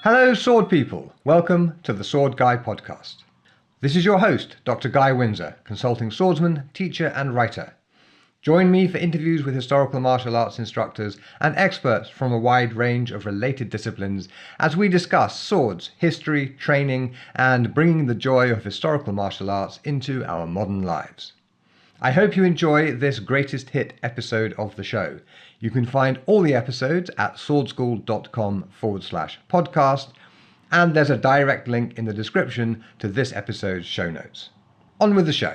Hello, sword people. Welcome to the Sword Guy podcast. This is your host, Dr. Guy Windsor, consulting swordsman, teacher, and writer. Join me for interviews with historical martial arts instructors and experts from a wide range of related disciplines as we discuss swords, history, training, and bringing the joy of historical martial arts into our modern lives. I hope you enjoy this greatest hit episode of the show. You can find all the episodes at swordschool.com/podcast, and there's a direct link in the description to this episode's show notes. On with the show.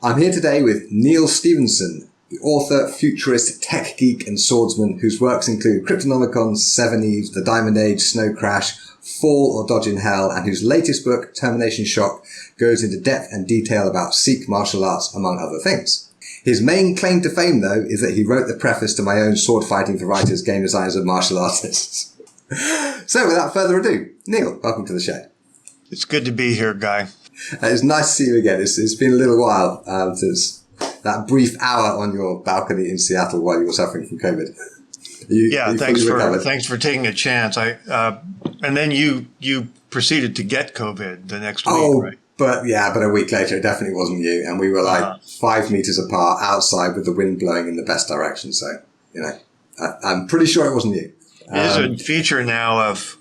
I'm here today with Neal Stephenson, the author, futurist, tech geek, and swordsman whose works include Cryptonomicron, Seveneves, The Diamond Age, Snow Crash, Fall or Dodge in Hell, and whose latest book, Termination Shock, goes into depth and detail about Sikh martial arts, among other things. His main claim to fame, though, is that he wrote the preface to my own Swordfighting for Writers, Game Designers and Martial Artists. So, without further ado, Neal, welcome to the show. It's good to be here, Guy. It's nice to see you again. It's been a little while since that brief hour on your balcony in Seattle while you were suffering from COVID. Thanks for taking a chance. And then you proceeded to get COVID the next week, right? But a week later, it definitely wasn't you. And we were like 5 meters apart outside with the wind blowing in the best direction. So, I'm pretty sure it wasn't you. It is a feature now of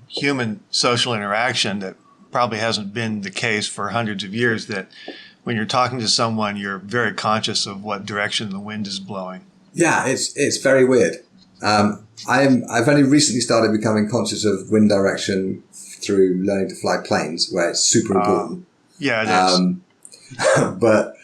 human social interaction that probably hasn't been the case for hundreds of years, that when you're talking to someone, you're very conscious of what direction the wind is blowing. Yeah, it's very weird. I've only recently started becoming conscious of wind direction through learning to fly planes, where it's super important. Yeah, it is. But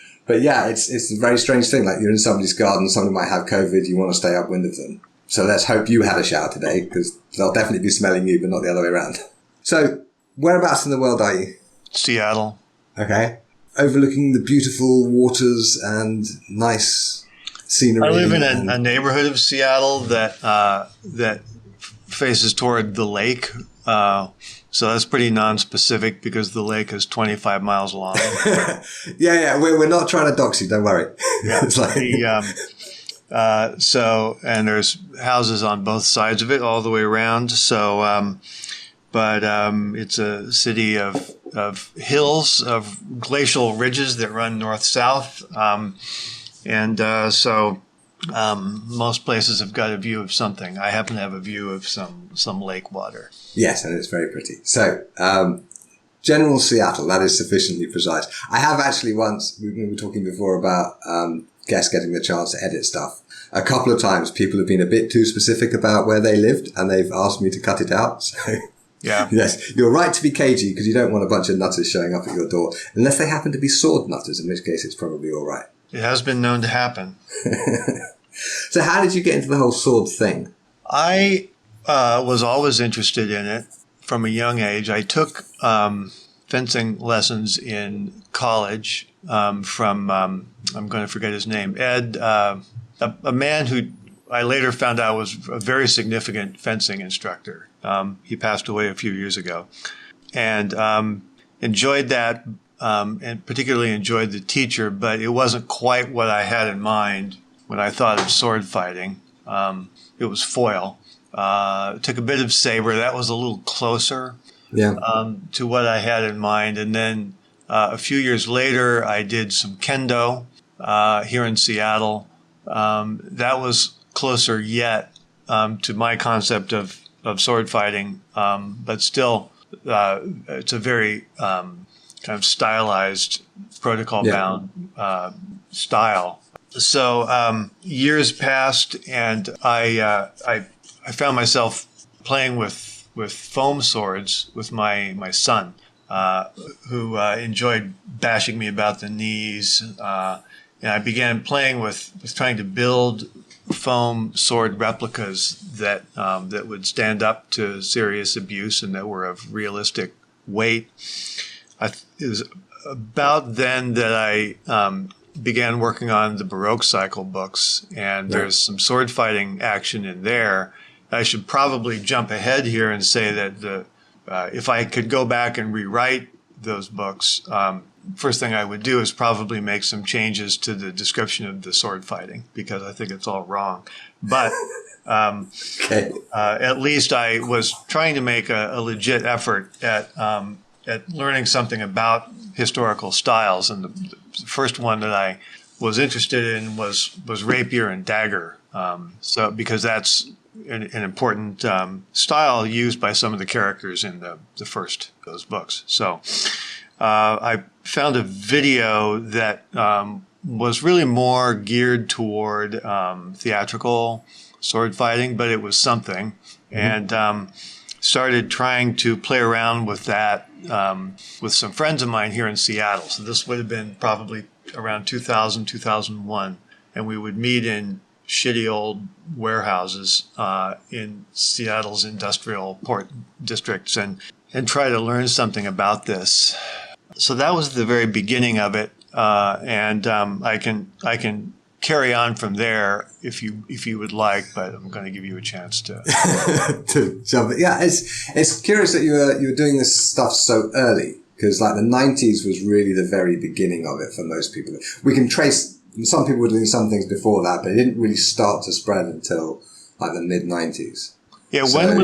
yeah, it's a very strange thing. Like, you're in somebody's garden, somebody might have COVID, you want to stay upwind of them. So let's hope you had a shower today, because they'll definitely be smelling you, but not the other way around. So, whereabouts in the world are you? Seattle. Okay. Overlooking the beautiful waters and nice scenery. I live in a neighborhood of Seattle that faces toward the lake. So that's pretty non-specific because the lake is 25 miles long. Yeah. We're not trying to dox you. Don't worry. Yeah. It's like and there's houses on both sides of it all the way around. So, it's a city of hills, of glacial ridges that run north-south. Most places have got a view of something. I happen to have a view of some lake water. Yes, and it's very pretty. So, General Seattle, that is sufficiently precise. I have actually once, we were talking before about guests getting the chance to edit stuff. A couple of times people have been a bit too specific about where they lived, and they've asked me to cut it out. So, yeah. Yes, you're right to be cagey, because you don't want a bunch of nutters showing up at your door, unless they happen to be sword nutters, in which case it's probably all right. It has been known to happen. So how did you get into the whole sword thing? I was always interested in it from a young age. I took fencing lessons in college from, I'm going to forget his name, Ed, a man who I later found out was a very significant fencing instructor. He passed away a few years ago. And enjoyed that, and particularly enjoyed the teacher, but it wasn't quite what I had in mind when I thought of sword fighting. It was foil. Took a bit of saber. That was a little closer to what I had in mind. And then a few years later, I did some kendo here in Seattle. That was closer yet to my concept of sword fighting, but still it's a very kind of stylized, protocol-bound style. So years passed, and I found myself playing with foam swords with my son, who enjoyed bashing me about the knees. And I began playing with trying to build foam sword replicas that would stand up to serious abuse and that were of realistic weight. It was about then that I began working on the Baroque cycle books, and there's some sword fighting action in there. I should probably jump ahead here and say that if I could go back and rewrite those books, first thing I would do is probably make some changes to the description of the sword fighting, because I think it's all wrong. But At least I was trying to make a legit effort at learning something about historical styles. And the first one that I was interested in was rapier and dagger. So because that's an important style used by some of the characters in the first of those books. So I found a video that was really more geared toward theatrical sword fighting, but it was something. And started trying to play around with that with some friends of mine here in Seattle. So this would have been probably around 2000, 2001. And we would meet in shitty old warehouses in Seattle's industrial port districts and try to learn something about this. So that was the very beginning of it. And I can carry on from there if you would like, but I'm going to give you a chance to to jump. Yeah, it's curious that you were doing this stuff so early, because like the 90s was really the very beginning of it for most people. We can trace some people were doing some things before that, but it didn't really start to spread until like the mid 90s. Yeah, so, when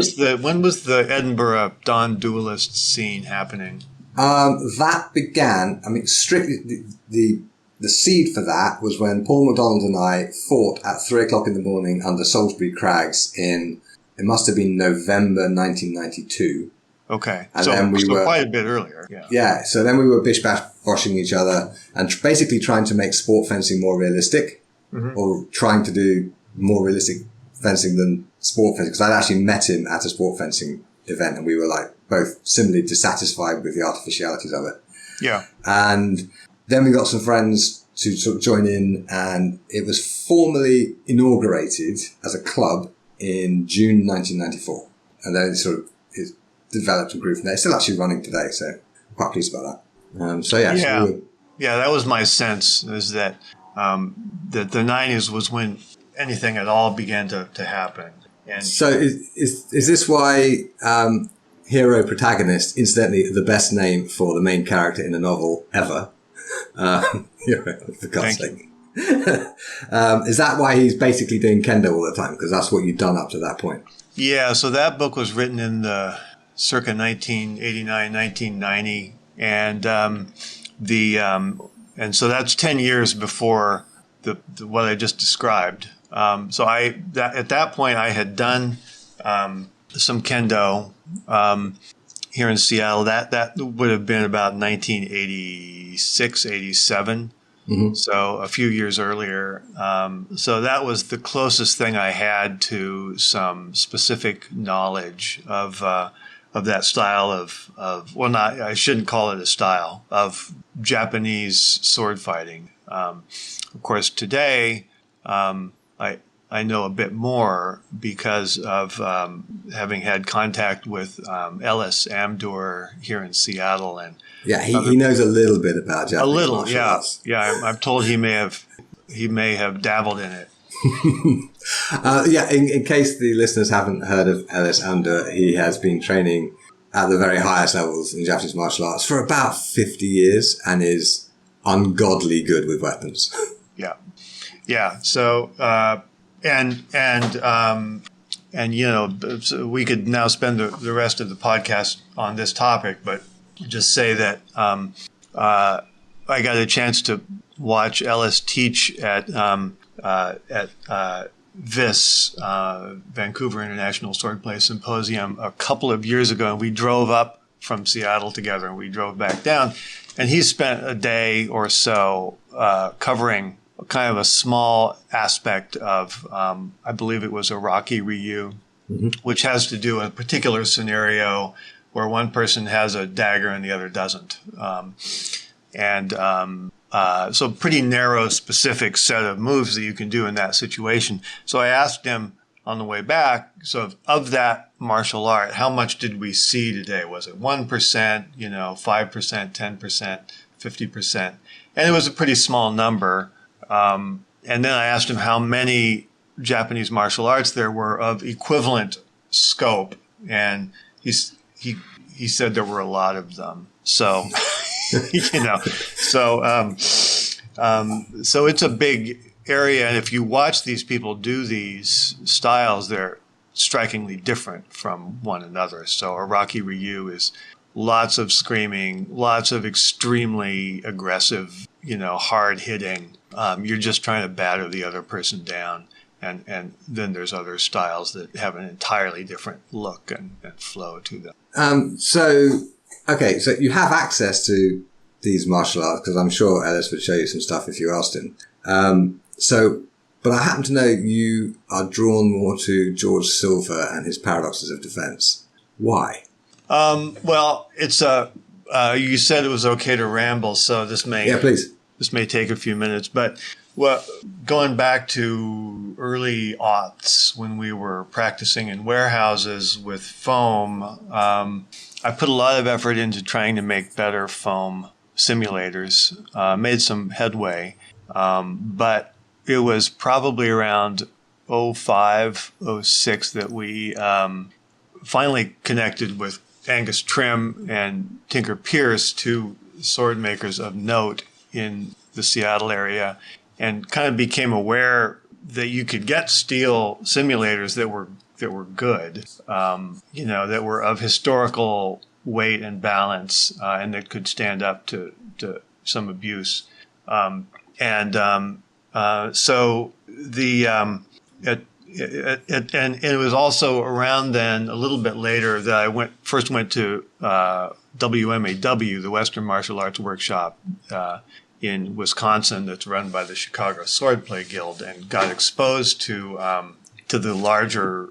was the Edinburgh Dawn duelist scene happening? That began. I mean, strictly the seed for that was when Paul MacDonald and I fought at 3:00 in the morning under Salisbury Crags it must have been November 1992. Okay. And then we were quite a bit earlier. Yeah. Yeah. So then we were bish-bash-boshing each other and basically trying to make sport fencing more realistic, or trying to do more realistic fencing than sport fencing. Because I'd actually met him at a sport fencing event and we were like both similarly dissatisfied with the artificialities of it. Yeah. And then we got some friends to sort of join in, and it was formally inaugurated as a club in June 1994. And then it developed and grew from there. It's still actually running today, so I'm quite pleased about that. That was my sense, is that that the 90s was when anything at all began to happen. And so is this why hero protagonist, incidentally the best name for the main character in a novel ever, for God's sake. Is that why he's basically doing kendo all the time? Because that's what you've done up to that point. Yeah, so that book was written in the circa 1989, 1990, and and so that's 10 years before the what I just described. So at that point I had done some kendo here in Seattle. That would have been about 1986, 87. So a few years earlier. So that was the closest thing I had to some specific knowledge of that style of I shouldn't call it a style, of Japanese sword fighting. Of course, today, I know a bit more because of having had contact with Ellis Amdur here in Seattle, and he knows a little bit about Japanese martial arts. I'm told he may have dabbled in it. In case the listeners haven't heard of Ellis Amdur, he has been training at the very highest levels in Japanese martial arts for about 50 years and is ungodly good with weapons. So. And so we could now spend the rest of the podcast on this topic, but just say that I got a chance to watch Ellis teach at VIS, Vancouver International Swordplay Symposium, a couple of years ago, and we drove up from Seattle together, and we drove back down, and he spent a day or so covering kind of a small aspect of, I believe it was Iraqi Ryu, which has to do with a particular scenario where one person has a dagger and the other doesn't. So pretty narrow, specific set of moves that you can do in that situation. So I asked him on the way back, so of that martial art, how much did we see today? Was it 1%, 5%, 10%, 50%? And it was a pretty small number. And then I asked him how many Japanese martial arts there were of equivalent scope, and he said there were a lot of them. So, so it's a big area, and if you watch these people do these styles, they're strikingly different from one another. So Araki Ryu is lots of screaming, lots of extremely aggressive, hard hitting. You're just trying to batter the other person down. And then there's other styles that have an entirely different look and flow to them. So you have access to these martial arts, because I'm sure Ellis would show you some stuff if you asked him. But I happen to know you are drawn more to George Silver and his paradoxes of defense. Why? Well, it's you said it was okay to ramble, so this may take a few minutes, but going back to early aughts when we were practicing in warehouses with foam, I put a lot of effort into trying to make better foam simulators, made some headway, but it was probably around 05, 06 that we finally connected with Angus Trim and Tinker Pierce, two sword makers of note in the Seattle area, and kind of became aware that you could get steel simulators that were good, that were of historical weight and balance, and that could stand up to some abuse. So it was also around then, a little bit later, that I first went to WMAW, the Western Martial Arts Workshop in Wisconsin, that's run by the Chicago Swordplay Guild, and got exposed to the larger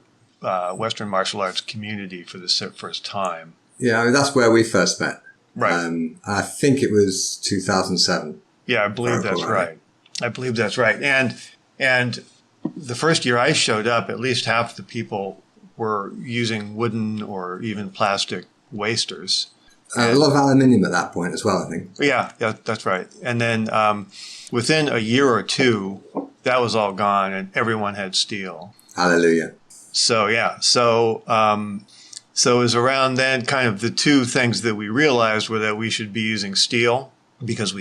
Western martial arts community for the first time. Yeah, I mean, that's where we first met. Right. I think it was 2007. Yeah, I believe that's right. I believe that's right. And the first year I showed up, at least half the people were using wooden or even plastic wasters. A lot of aluminium at that point as well, I think. Yeah, that's right. And then within a year or two, that was all gone, and everyone had steel. Hallelujah. So it was around then kind of the two things that we realized were that we should be using steel because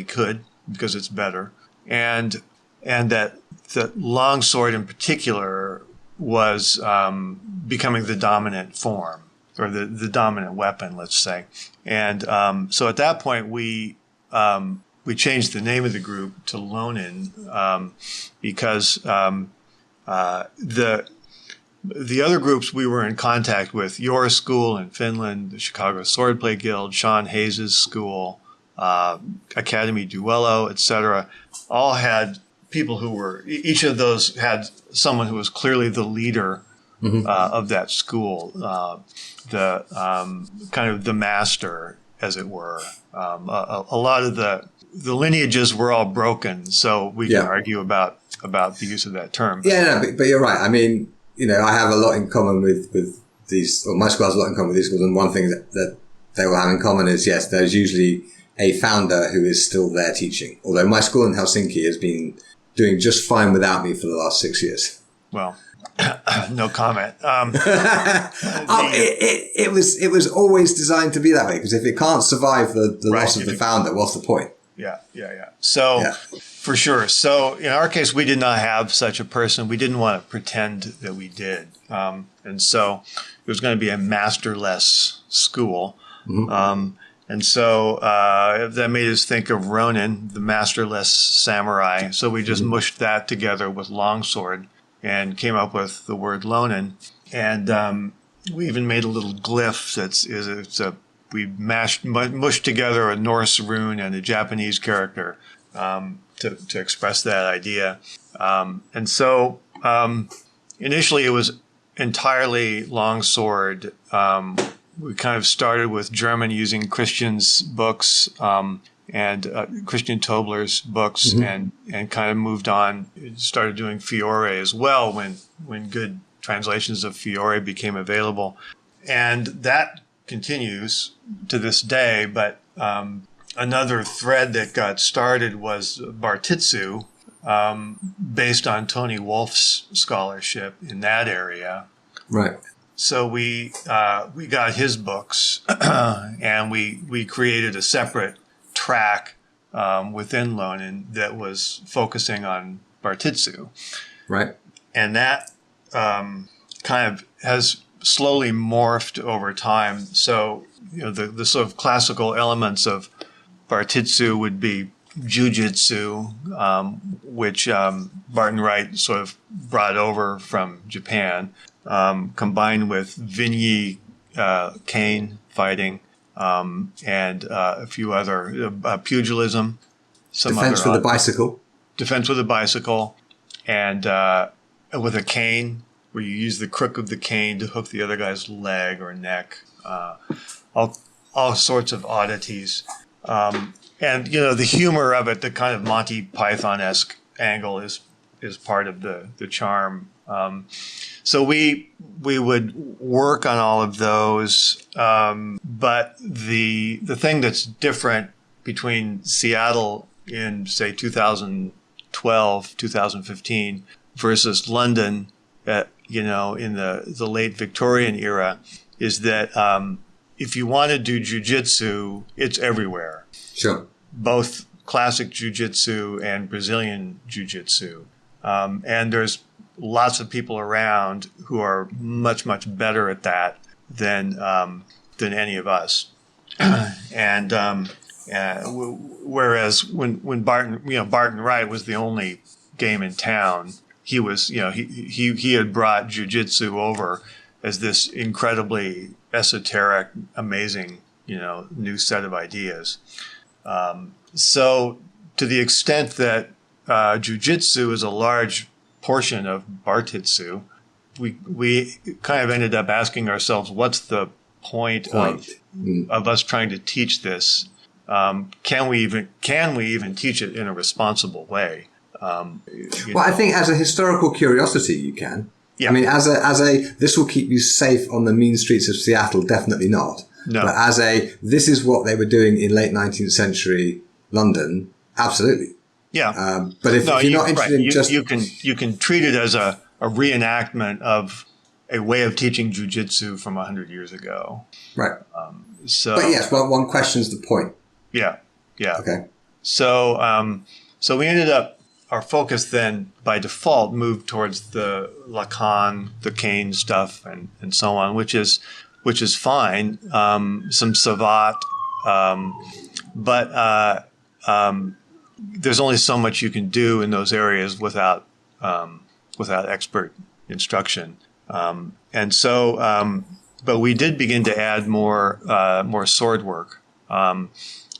it's better, and that the longsword in particular was becoming the dominant form, or the dominant weapon, let's say. And so at that point, we changed the name of the group to Lonin because the other groups we were in contact with, your school in Finland, the Chicago Swordplay Guild, Sean Hayes' school, Academy Duello, etc., all had people who were, each of those had someone who was clearly the leader of that school, the kind of the master, as it were. A lot of the lineages were all broken, so we can argue about the use of that term. Yeah, no, but you're right. I mean, I have a lot in common with these, or my school has a lot in common with these schools, and one thing that they will have in common is, yes, there's usually a founder who is still there teaching. Although my school in Helsinki has been doing just fine without me for the last 6 years. Well, no comment. It was always designed to be that way, because if it can't survive the loss of the founder, what's the point? Yeah. So, for sure. So, in our case, we did not have such a person. We didn't want to pretend that we did. And so it was going to be a masterless school. Mm-hmm. And so that made us think of Ronin, the masterless samurai. So we just mushed that together with longsword and came up with the word Lonin. And we even made a little glyph we mushed together a Norse rune and a Japanese character to express that idea. And so initially it was entirely longsword. We kind of started with German, using Christian's books and Christian Tobler's books, and kind of moved on. Started doing Fiore as well when good translations of Fiore became available. And that continues to this day, but another thread that got started was Bartitsu, based on Tony Wolf's scholarship in that area. Right. So we got his books, and we created a separate track within Lonin that was focusing on Bartitsu. Right. And that kind of has slowly morphed over time. So, the sort of classical elements of Bartitsu would be jujitsu, which Barton Wright sort of brought over from Japan, combined with Vinyi cane fighting, and a few other pugilism, Defense with a bicycle. Defense with a bicycle, and with a cane, where you use the crook of the cane to hook the other guy's leg or neck. All sorts of oddities. And, the humor of it, the kind of Monty Python-esque angle is part of the charm. So we would work on all of those. But the thing that's different between Seattle in, say, 2012, 2015 versus London, in the late Victorian era is that if you want to do jujitsu, it's everywhere. Sure. Both classic jiu-jitsu and Brazilian jiu-jitsu. And there's lots of people around who are much, much better at that than any of us. And whereas when Barton Wright was the only game in town, he was, he had brought jiu-jitsu over as this incredibly esoteric, amazing, new set of ideas. So to the extent that jiu-jitsu is a large portion of Bartitsu, we kind of ended up asking ourselves, what's the point of us trying to teach this? Can we even teach it in a responsible way? I think as a historical curiosity, you can. Yeah. I mean, as a this will keep you safe on the mean streets of Seattle, definitely not. No. But this is what they were doing in late 19th century London, absolutely. Yeah. But if you're not interested in just... You can treat it as a reenactment of a way of teaching jiu-jitsu from 100 years ago. Right. But yes, one questions the point. Yeah. Yeah. Okay. So we ended up, our focus then by default moved towards the Lacan, the cane stuff and so on, which is fine. Some Savat, but there's only so much you can do in those areas without expert instruction. But we did begin to add more sword work,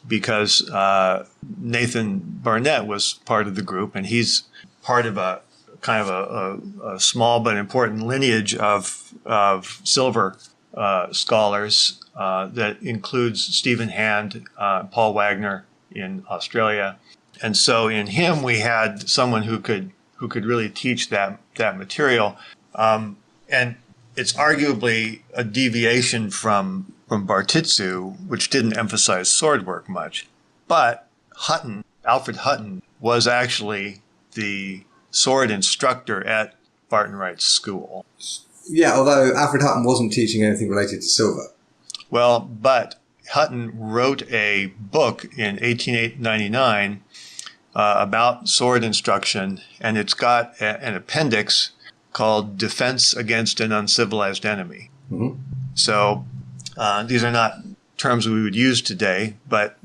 because Nathan Barnett was part of the group, and he's part of a kind of a small but important lineage of silver scholars that includes Stephen Hand, Paul Wagner in Australia, and so in him we had someone who could really teach that material, and it's arguably a deviation from Bartitsu, which didn't emphasize sword work much. But Alfred Hutton, was actually the sword instructor at Barton Wright's school. Yeah, although Alfred Hutton wasn't teaching anything related to silver. Well, but Hutton wrote a book in 1899 about sword instruction, and it's got an appendix called Defense Against an Uncivilized Enemy. Mm-hmm. So these are not terms we would use today, but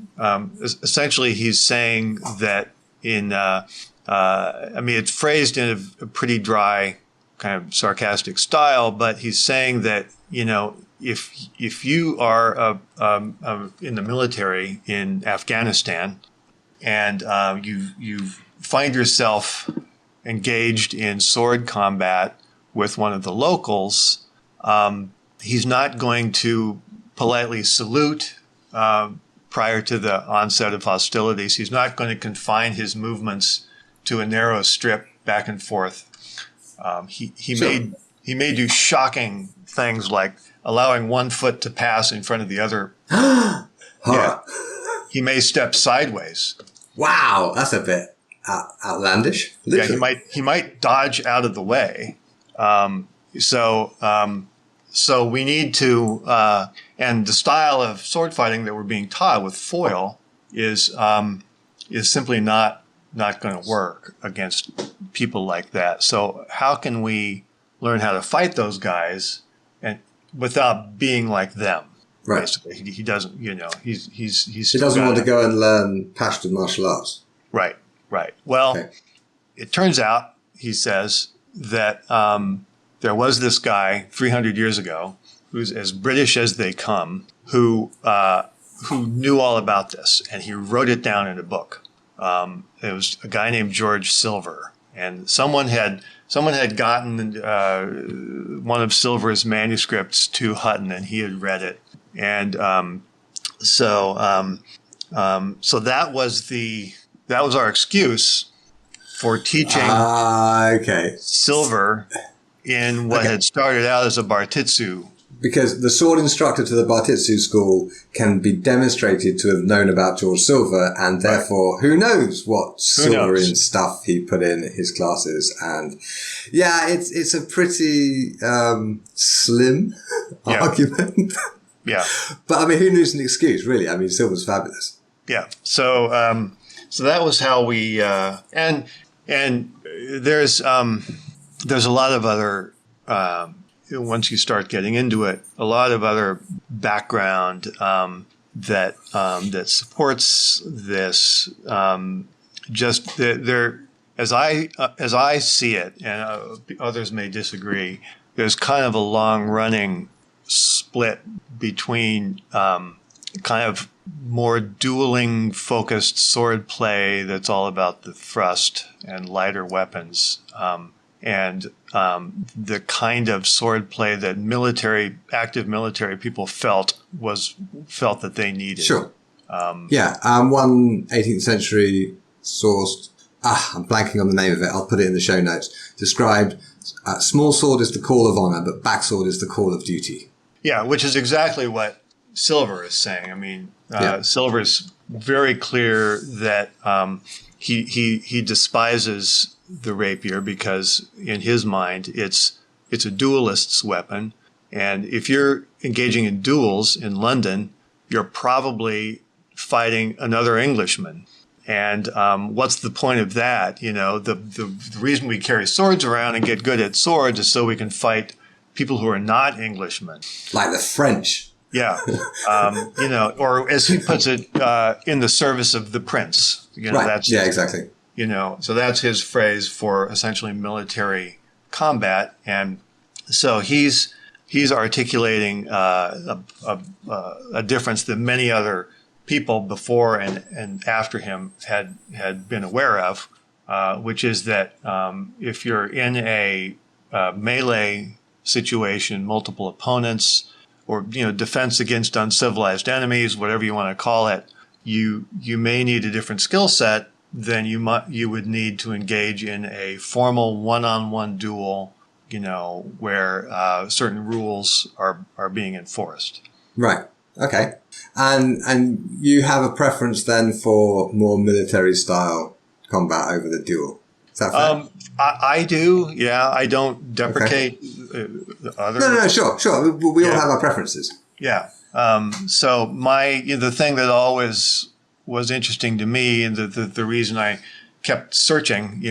essentially he's saying that it's phrased in a pretty dry, kind of sarcastic style, but he's saying that, if you are in the military in Afghanistan and you find yourself engaged in sword combat with one of the locals, he's not going to politely salute prior to the onset of hostilities. He's not going to confine his movements to a narrow strip back and forth. He may do shocking things like allowing one foot to pass in front of the other. Yeah. He may step sideways. Wow, that's a bit outlandish. Literally. Yeah, he might dodge out of the way. So we need to, and the style of sword fighting that we're being taught with foil is simply not not going to work against people like that. So how can we learn how to fight those guys and without being like them? Right. Basically, he doesn't. He's He doesn't want to go and learn Pashtun martial arts. Right. Well, It turns out, he says, that there was this guy 300 years ago who's as British as they come, who knew all about this, and he wrote it down in a book. It was a guy named George Silver, and someone had gotten one of Silver's manuscripts to Hutton, and he had read it, and so that was our excuse for teaching Silver in what had started out as a Bartitsu. Because the sword instructor to the Bartitsu school can be demonstrated to have known about George Silver, and therefore who knows what Silverian stuff he put in his classes. And yeah, it's a pretty slim argument. Yeah. But I mean, who needs an excuse, really? I mean, Silver's fabulous. Yeah. So that was how we and there's a lot of other once you start getting into it, a lot of other background that supports this. Just there, as I see it, and others may disagree. There's kind of a long running split between kind of more dueling focused sword play that's all about the thrust and lighter weapons, and the kind of sword play that active military people felt that they needed. Sure. One 18th century source, I'm blanking on the name of it, I'll put it in the show notes, described small sword is the call of honor, but backsword is the call of duty. Yeah, which is exactly what Silver is saying. I mean, Silver's very clear that he despises the rapier because in his mind it's a duelist's weapon, and if you're engaging in duels in London, you're probably fighting another Englishman. And what's the point of that? You know, the reason we carry swords around and get good at swords is so we can fight people who are not Englishmen, like the French. Yeah, or as he puts it, in the service of the prince. Right. Exactly. So that's his phrase for essentially military combat, and so he's articulating a difference that many other people before and after him had been aware of, which is that if you're in a melee situation, multiple opponents, or defense against uncivilized enemies, whatever you want to call it, you may need a different skill set than you would need to engage in a formal one-on-one duel, where certain rules are being enforced. Right. Okay. And you have a preference then for more military style combat over the duel. Is that fair? I do. Yeah. I don't deprecate other. No, sure. We all have our preferences. Yeah. So the thing that always was interesting to me, and the reason I kept searching,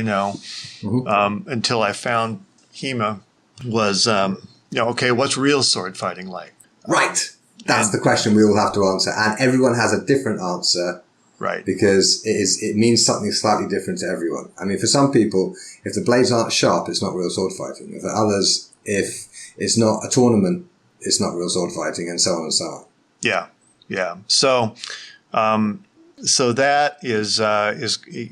until I found HEMA was, okay, what's real sword fighting like? Right. That's the question we all have to answer. And everyone has a different answer. Right. Because it means something slightly different to everyone. I mean, for some people, if the blades aren't sharp, it's not real sword fighting. For others, if it's not a tournament, it's not real sword fighting, and so on and so on. Yeah. So that is the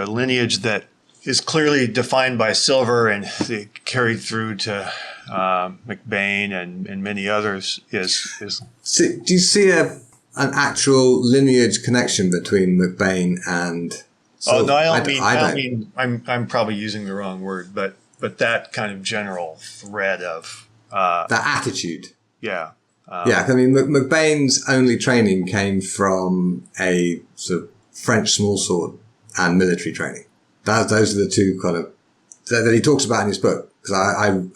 lineage that is clearly defined by Silver and carried through to McBane and many others is. So, do you see an actual lineage connection between McBane and Silver? Oh no, I don't mean I'm probably using the wrong word, but that kind of general thread of that attitude. Yeah. I mean, McBane's only training came from a sort of French smallsword and military training. Those are the two kind of that he talks about in his book, because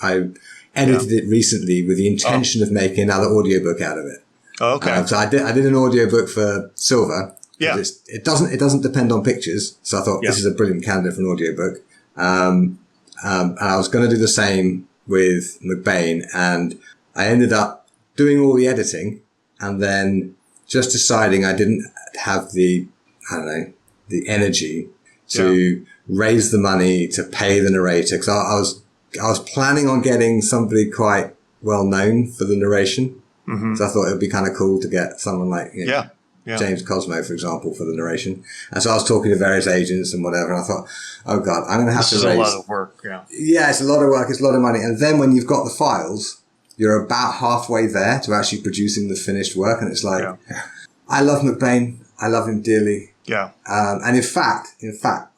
I edited it recently with the intention of making another audiobook out of it. Oh, okay. So I did an audiobook for Silver, Yeah. It doesn't depend on pictures. So I thought this is a brilliant candidate for an audiobook. And I was going to do the same with McBane, and I ended up doing all the editing and then just deciding I didn't have the energy to raise the money to pay the narrator. Cause I was planning on getting somebody quite well known for the narration. Mm-hmm. So I thought it would be kind of cool to get someone like, James Cosmo, for example, for the narration. And so I was talking to various agents and whatever, and I thought, oh God, I'm going to have to raise... This is a lot of work, Yeah, it's a lot of work, it's a lot of money. And then when you've got the files, you're about halfway there to actually producing the finished work. And it's like, I love McBane. I love him dearly. Yeah. And in fact,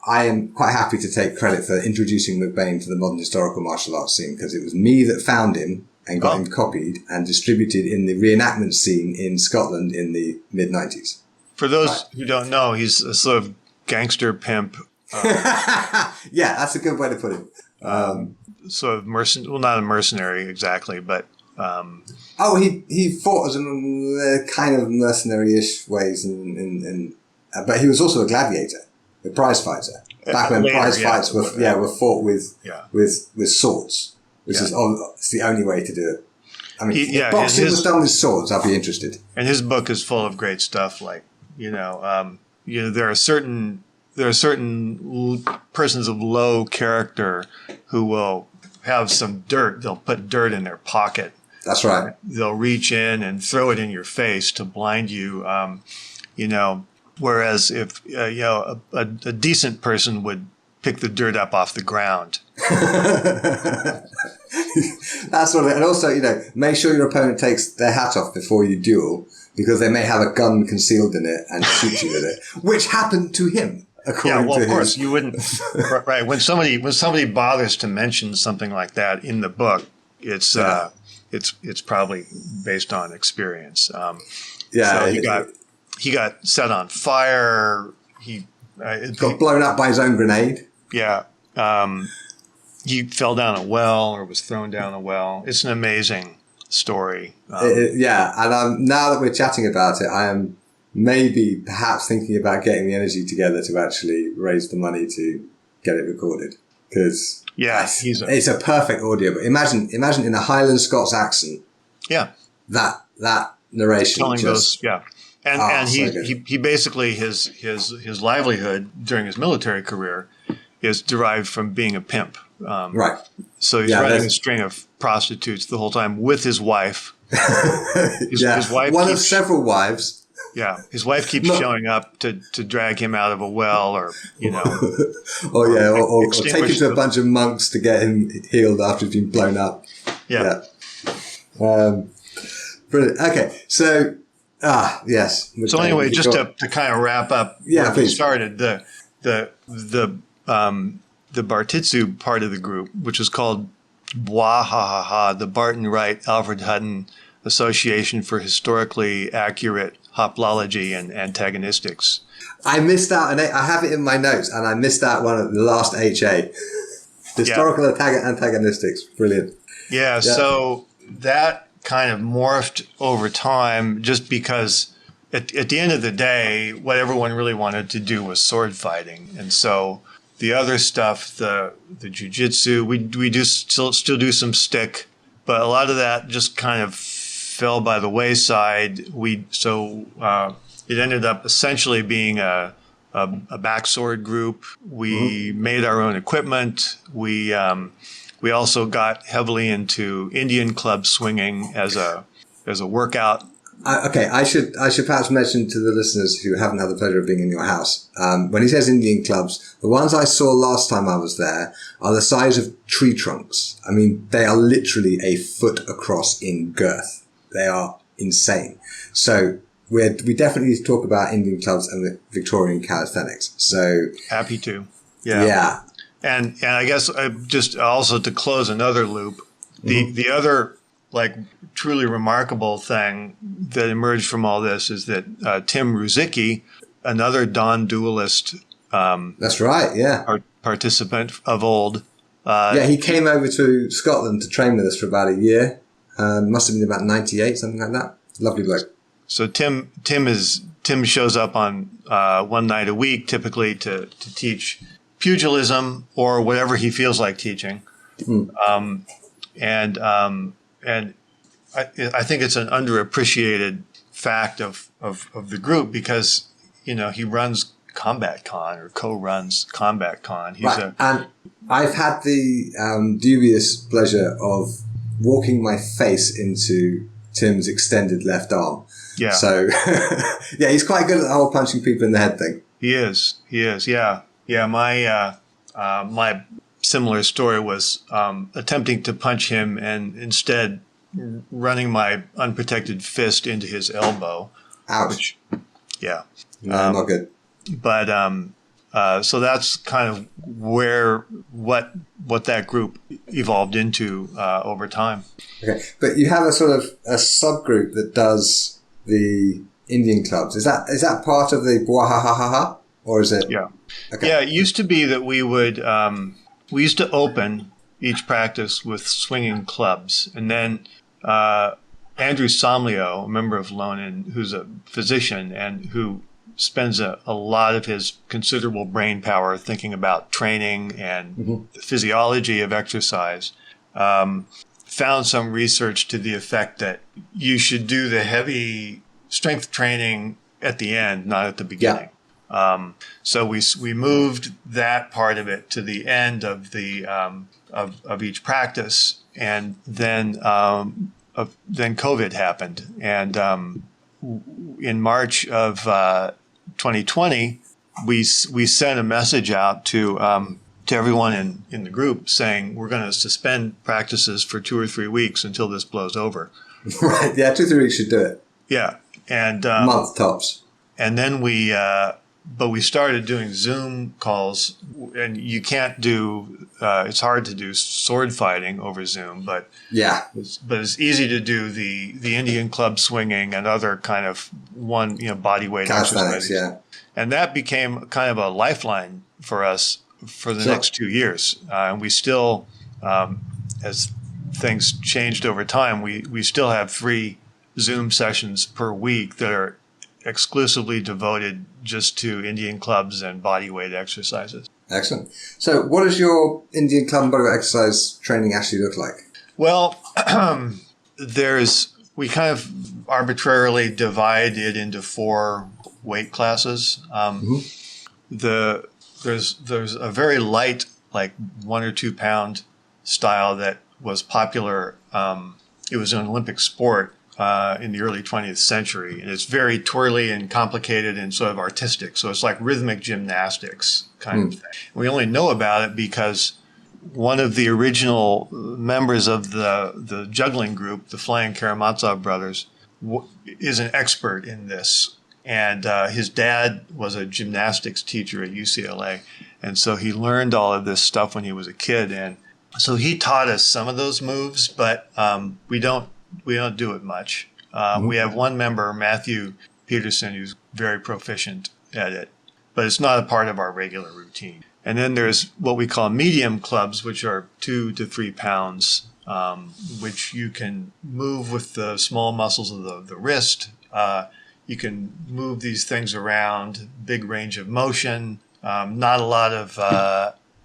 I am quite happy to take credit for introducing McBane to the modern historical martial arts scene, because it was me that found him and got him copied and distributed in the reenactment scene in Scotland in the mid-90s. For those who don't know, he's a sort of gangster pimp. Yeah, that's a good way to put it. Sort of not a mercenary exactly, but... he fought as a kind of mercenary-ish ways, but he was also a gladiator, a prize fighter. Back when prize fights were fought with swords. Which is it's the only way to do it. I mean, if boxing was done with swords, I'd be interested. And his book is full of great stuff. Like, there are certain persons of low character who will have some dirt. They'll put dirt in their pocket. That's right. They'll reach in and throw it in your face to blind you. Whereas if a decent person would pick the dirt up off the ground. That's what. And also, make sure your opponent takes their hat off before you duel, because they may have a gun concealed in it and shoot you with it, which happened to him. According to of course, you wouldn't. Right. When somebody bothers to mention something like that in the book, it's probably based on experience. So he got set on fire. He got blown up by his own grenade. Yeah. He fell down a well or was thrown down a well. It's an amazing story. And now that we're chatting about it, I am perhaps thinking about getting the energy together to actually raise the money to get it recorded. Because it's a perfect audio. But imagine in a Highland Scots accent. Yeah. That narration. Telling those, And he basically his livelihood during his military career is derived from being a pimp. Right. So he's running a string of prostitutes the whole time with his wife. His wife one of several wives. Yeah. His wife keeps showing up to drag him out of a well or or take him to a bunch of monks to get him healed after he's been blown up. Yeah. Brilliant. Okay. So, yes. So anyway, just to kind of wrap up where we started, the Bartitsu part of the group, which is called BWAHA, the Barton Wright Alfred Hutton Association for Historically Accurate Hoplology and Antagonistics. I missed out, I have it in my notes, and I missed out one of the last HA. Historical Antagonistics. Brilliant. Yeah, so that kind of morphed over time just because at the end of the day, what everyone really wanted to do was sword fighting. And so the other stuff, the jiu-jitsu, we do still do some stick, but a lot of that just kind of fell by the wayside. It ended up essentially being a backsword group. We made our own equipment. We also got heavily into Indian club swinging as a workout. I should perhaps mention to the listeners who haven't had the pleasure of being in your house, when he says Indian clubs, the ones I saw last time I was there are the size of tree trunks. I mean, they are literally a foot across in girth. They are insane. So we definitely need to talk about Indian clubs and the Victorian calisthenics. So happy to. Yeah. And I guess just also to close another loop, the other truly remarkable thing that emerged from all this is that Tim Ruzicki, another Don duelist, that's right, participant of old, he came over to Scotland to train with us for about a year. Must have been about 98, something like that. Lovely bloke. So Tim shows up on one night a week, typically to teach pugilism or whatever he feels like teaching. And I think it's an underappreciated fact of the group because, he runs Combat Con or co-runs Combat Con. And I've had the dubious pleasure of walking my face into Tim's extended left arm. Yeah. So, yeah, he's quite good at the whole punching people in the head thing. He is. Yeah. Yeah. My similar story was attempting to punch him and instead running my unprotected fist into his elbow. Ouch. Yeah. No, not good. But so that's kind of what that group evolved into over time. Okay, but you have a sort of a subgroup that does the Indian clubs. Is that part of the Bwahahaha, or is it? Yeah. Okay. Yeah, it used to be that we would we used to open each practice with swinging clubs, and then Andrew Somlio, a member of Lonin, who's a physician and who spends a lot of his considerable brain power thinking about training and the physiology of exercise, found some research to the effect that you should do the heavy strength training at the end, not at the beginning. Yeah. So we moved that part of it to the end of the of each practice, and then COVID happened, and in March of 2020, we sent a message out to everyone in the group saying we're going to suspend practices for 2 or 3 weeks until this blows over. Right. Yeah, 2 or 3 weeks should do it. Yeah, and month tops. And then we started doing Zoom calls, and you can't do. It's hard to do sword fighting over Zoom, but it's easy to do the Indian club swinging and other kind of body weight exercises. Yeah, and that became kind of a lifeline for us for the next 2 years. And we still, as things changed over time, we still have 3 Zoom sessions per week that are exclusively devoted just to Indian clubs and body weight exercises. Excellent. So what does your Indian club and bodyweight exercise training actually look like? Well, we kind of arbitrarily divide it into 4 weight classes. There's a very light, like 1 or 2 pound style that was popular. It was an Olympic sport in the early 20th century, and it's very twirly and complicated and sort of artistic. So it's like rhythmic gymnastics kind of thing. We only know about it because one of the original members of the juggling group, the Flying Karamazov brothers, is an expert in this. And his dad was a gymnastics teacher at UCLA. And so he learned all of this stuff when he was a kid. And so he taught us some of those moves, but we don't do it much. We have one member, Matthew Peterson, who's very proficient at it, but it's not a part of our regular routine. And then there's what we call medium clubs, which are 2 to 3 pounds, which you can move with the small muscles of the wrist. You can move these things around, big range of motion, not a lot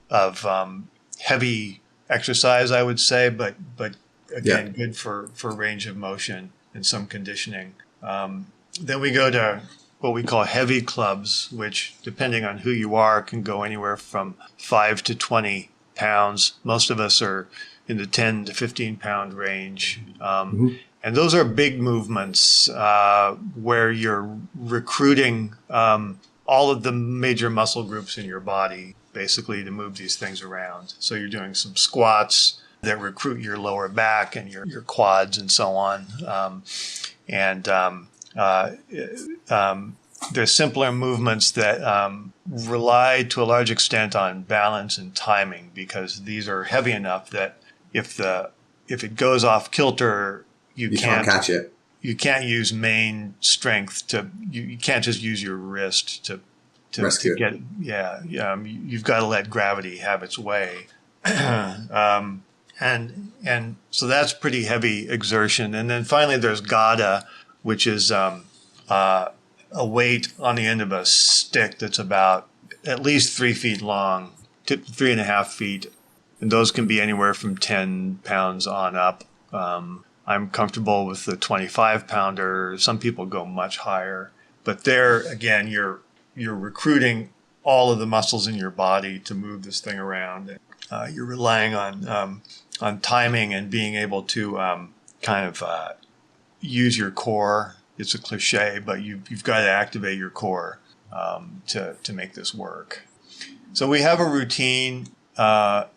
of heavy exercise, I would say, but again, good for range of motion and some conditioning. Then we go to what we call heavy clubs, which, depending on who you are, can go anywhere from 5 to 20 pounds. Most of us are in the 10 to 15 pound range. And those are big movements where you're recruiting all of the major muscle groups in your body, basically, to move these things around. So you're doing some squats that recruit your lower back and your quads and so on. There's simpler movements that rely to a large extent on balance and timing, because these are heavy enough that if it goes off kilter, you can't catch it. You can't use main strength you can't just use your wrist to rescue get it. You've got to let gravity have its way. And so that's pretty heavy exertion. And then finally there's Gada, which is a a weight on the end of a stick that's about at least 3 feet long, 3.5 feet. And those can be anywhere from 10 pounds on up. I'm comfortable with the 25 pounder. Some people go much higher. But there, again, you're recruiting all of the muscles in your body to move this thing around. You're relying on timing and being able to use your core. It's a cliche, but you've got to activate your core to make this work. So we have a routine that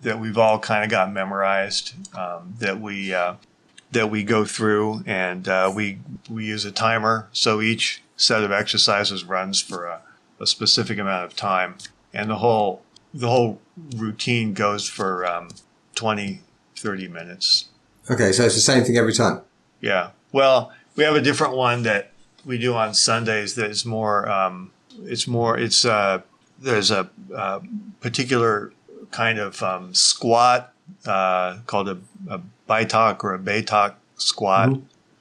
we've all kind of got memorized, that we go through, and we use a timer. So each set of exercises runs for a specific amount of time, and the whole routine goes for 20, 30 minutes. Okay, so it's the same thing every time. Yeah. Well, we have a different one that we do on Sundays that is more. There's a particular kind of squat called a Baitak or a Baitak squat.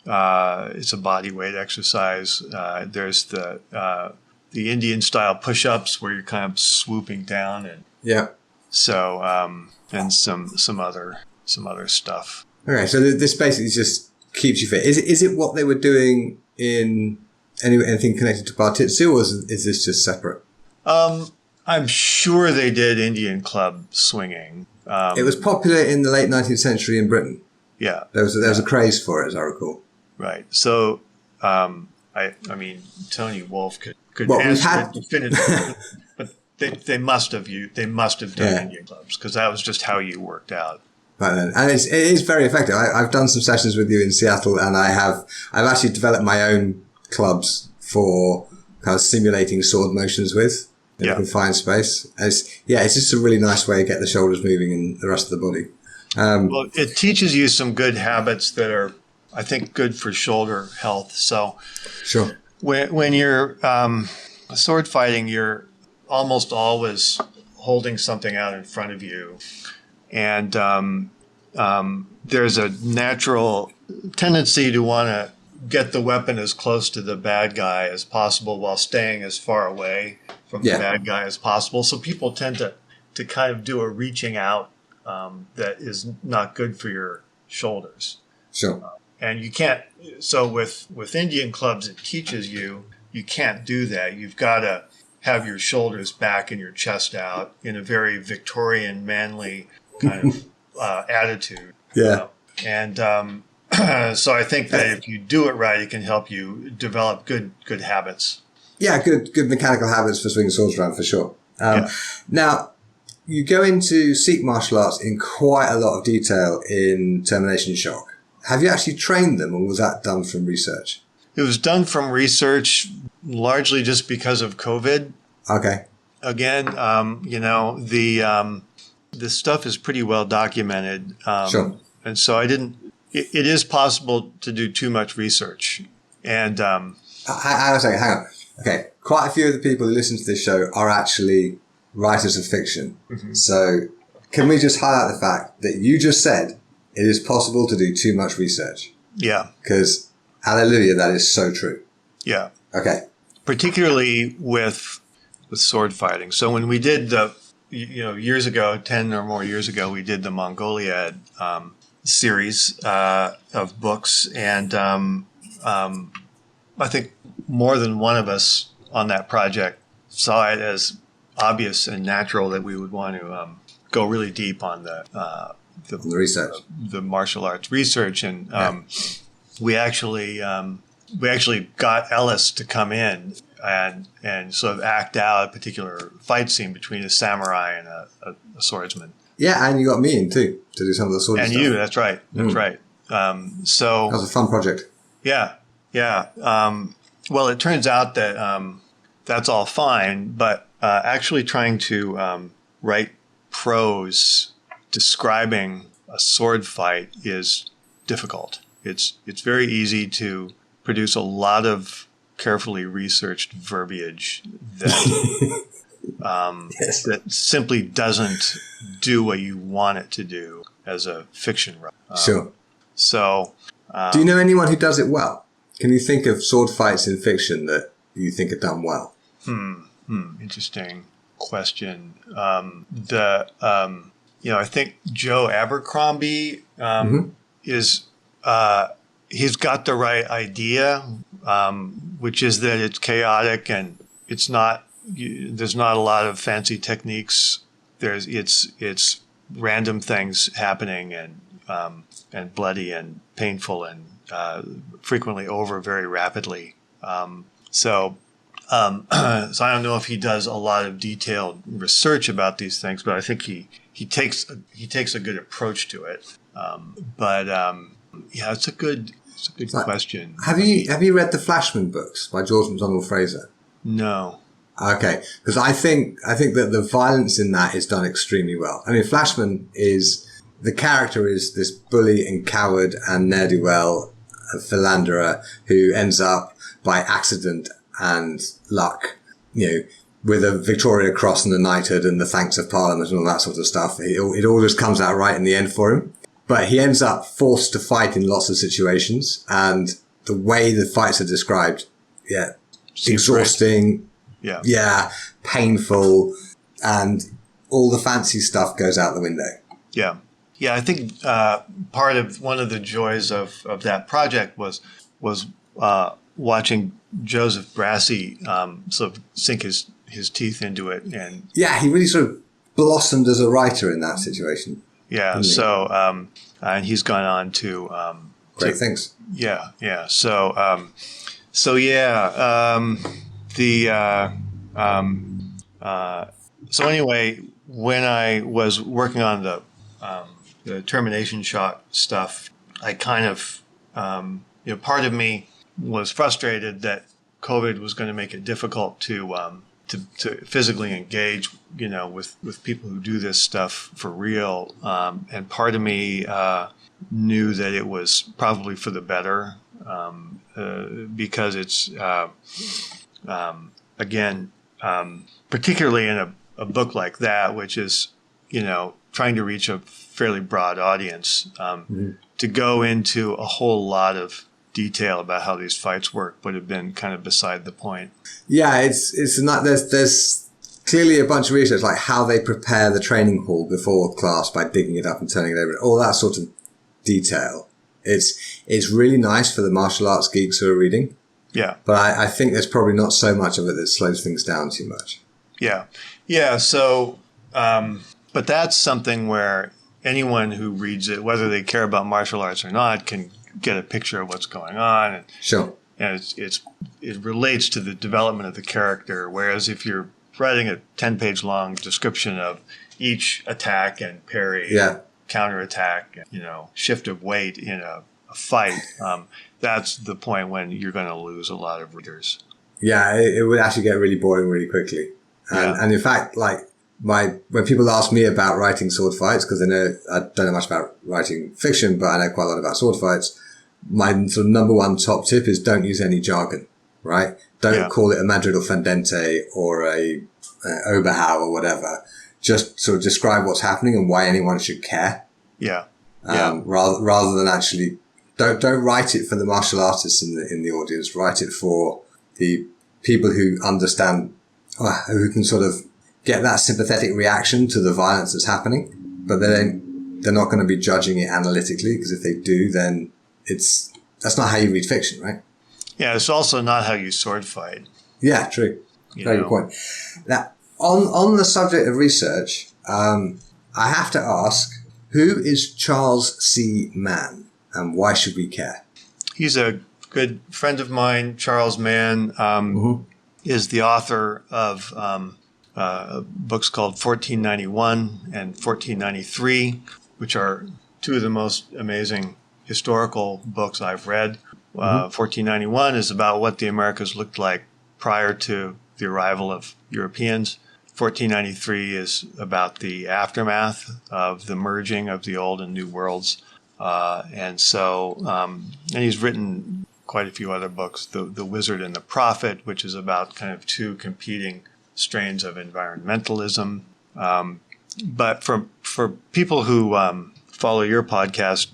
Mm-hmm. It's a body weight exercise. There's the Indian style push-ups where you're kind of swooping down, and so and some other stuff. Okay, so this basically just keeps you fit. Is it what they were doing in anything connected to Bartitsu, or is this just separate? I'm sure they did Indian club swinging. It was popular in the late 19th century in Britain. Yeah. There was a craze for it, as I recall. Right. So, I mean, Tony Wolff could answer it definitively, but they must have done Indian clubs, because that was just how you worked out. Right then. And it is very effective. I've done some sessions with you in Seattle, and I've actually developed my own clubs for kind of simulating sword motions with in a confined space. It's just a really nice way to get the shoulders moving and the rest of the body. Well, it teaches you some good habits that are, I think, good for shoulder health. So sure. When you're sword fighting, you're almost always holding something out in front of you. And there's a natural tendency to want to get the weapon as close to the bad guy as possible while staying as far away from the bad guy as possible. So people tend to kind of do a reaching out that is not good for your shoulders. Sure. And you can't. So with Indian clubs, it teaches you can't do that. You've got to have your shoulders back and your chest out in a very Victorian, manly kind of attitude. Yeah. And so I think that if you do it right, it can help you develop good habits. Yeah, good mechanical habits for swinging swords around, for sure. Now, you go into Sikh martial arts in quite a lot of detail in Termination Shock. Have you actually trained them, or was that done from research? It was done from research, largely just because of COVID. Okay. Again, the stuff is pretty well documented. Sure. And so it is possible to do too much research. And hang on. Okay. Quite a few of the people who listen to this show are actually writers of fiction. Mm-hmm. So can we just highlight the fact that you just said it is possible to do too much research? Yeah. Because, hallelujah, that is so true. Yeah. Okay. Particularly with sword fighting. So when we did years ago, 10 or more years ago, we did the Mongolia series of books. And I think more than one of us on that project saw it as obvious and natural that we would want to go really deep on the research, the martial arts research. And we actually got Ellis to come in and sort of act out a particular fight scene between a samurai and a swordsman. Yeah, and you got me in too to do some of the sword stuff. And you, that's right. That's right. So that was a fun project. Yeah. Well, it turns out that that's all fine, but actually trying to write prose describing a sword fight is difficult. It's very easy to produce a lot of carefully researched verbiage that that simply doesn't do what you want it to do as a fiction writer. Sure. So, do you know anyone who does it well? Can you think of sword fights in fiction that you think are done well? Interesting question. I think Joe Abercrombie is he's got the right idea, which is that it's chaotic and it's not. There's not a lot of fancy techniques. It's random things happening and bloody and painful and frequently over very rapidly. So I don't know if he does a lot of detailed research about these things, but I think he takes a good approach to it. It's a good question. Have you read the Flashman books by George MacDonald Fraser? No. Okay, because I think that the violence in that is done extremely well. I mean, Flashman the character is this bully and coward and ne'er-do-well philanderer who ends up by accident and luck, with a Victoria Cross and a knighthood and the thanks of Parliament and all that sort of stuff. It all just comes out right in the end for him. But he ends up forced to fight in lots of situations, and the way the fights are described, exhausting. Yeah, painful, and all the fancy stuff goes out the window. Yeah. I think one of the joys of that project was watching Joseph Brassey sort of sink his teeth into it, and he really sort of blossomed as a writer in that situation. Yeah. So and he's gone on to great things. Yeah. So anyway, when I was working on the Termination Shock stuff, I kind of, part of me was frustrated that COVID was going to make it difficult to physically engage, with people who do this stuff for real. And part of me knew that it was probably for the better, because it's, particularly in a book like that, which is, trying to reach a fairly broad audience, to go into a whole lot of detail about how these fights work would have been kind of beside the point. Yeah, it's not, there's clearly a bunch of research, like how they prepare the training hall before class by digging it up and turning it over, all that sort of detail. It's really nice for the martial arts geeks who are reading. Yeah. But I think there's probably not so much of it that slows things down too much. Yeah. So, but that's something where anyone who reads it, whether they care about martial arts or not, can get a picture of what's going on. And, sure. And it relates to the development of the character. Whereas if you're writing a 10-page long description of each attack and parry, counterattack, shift of weight in a fight, that's the point when you're going to lose a lot of readers. Yeah, it would actually get really boring really quickly. And in fact, when people ask me about writing sword fights, because I don't know much about writing fiction, but I know quite a lot about sword fights, my sort of number one top tip is don't use any jargon, right? Don't call it a Madrid or Fendente or a Oberhau or whatever. Just sort of describe what's happening and why anyone should care. Rather than actually, don't write it for the martial artists in the audience. Write it for the people who understand, who can sort of get that sympathetic reaction to the violence that's happening, but they're not going to be judging it analytically, because if they do, then that's not how you read fiction, right? Yeah, it's also not how you sword fight. Yeah, true. Very good point. Now, on the subject of research, I have to ask, who is Charles C. Mann, and why should we care? He's a good friend of mine. Charles Mann is the author of books called 1491 and 1493, which are two of the most amazing historical books I've read. 1491 is about what the Americas looked like prior to the arrival of Europeans. 1493 is about the aftermath of the merging of the old and new worlds. And he's written quite a few other books. The Wizard and the Prophet, which is about kind of two competing strains of environmentalism. But for people who follow your podcast,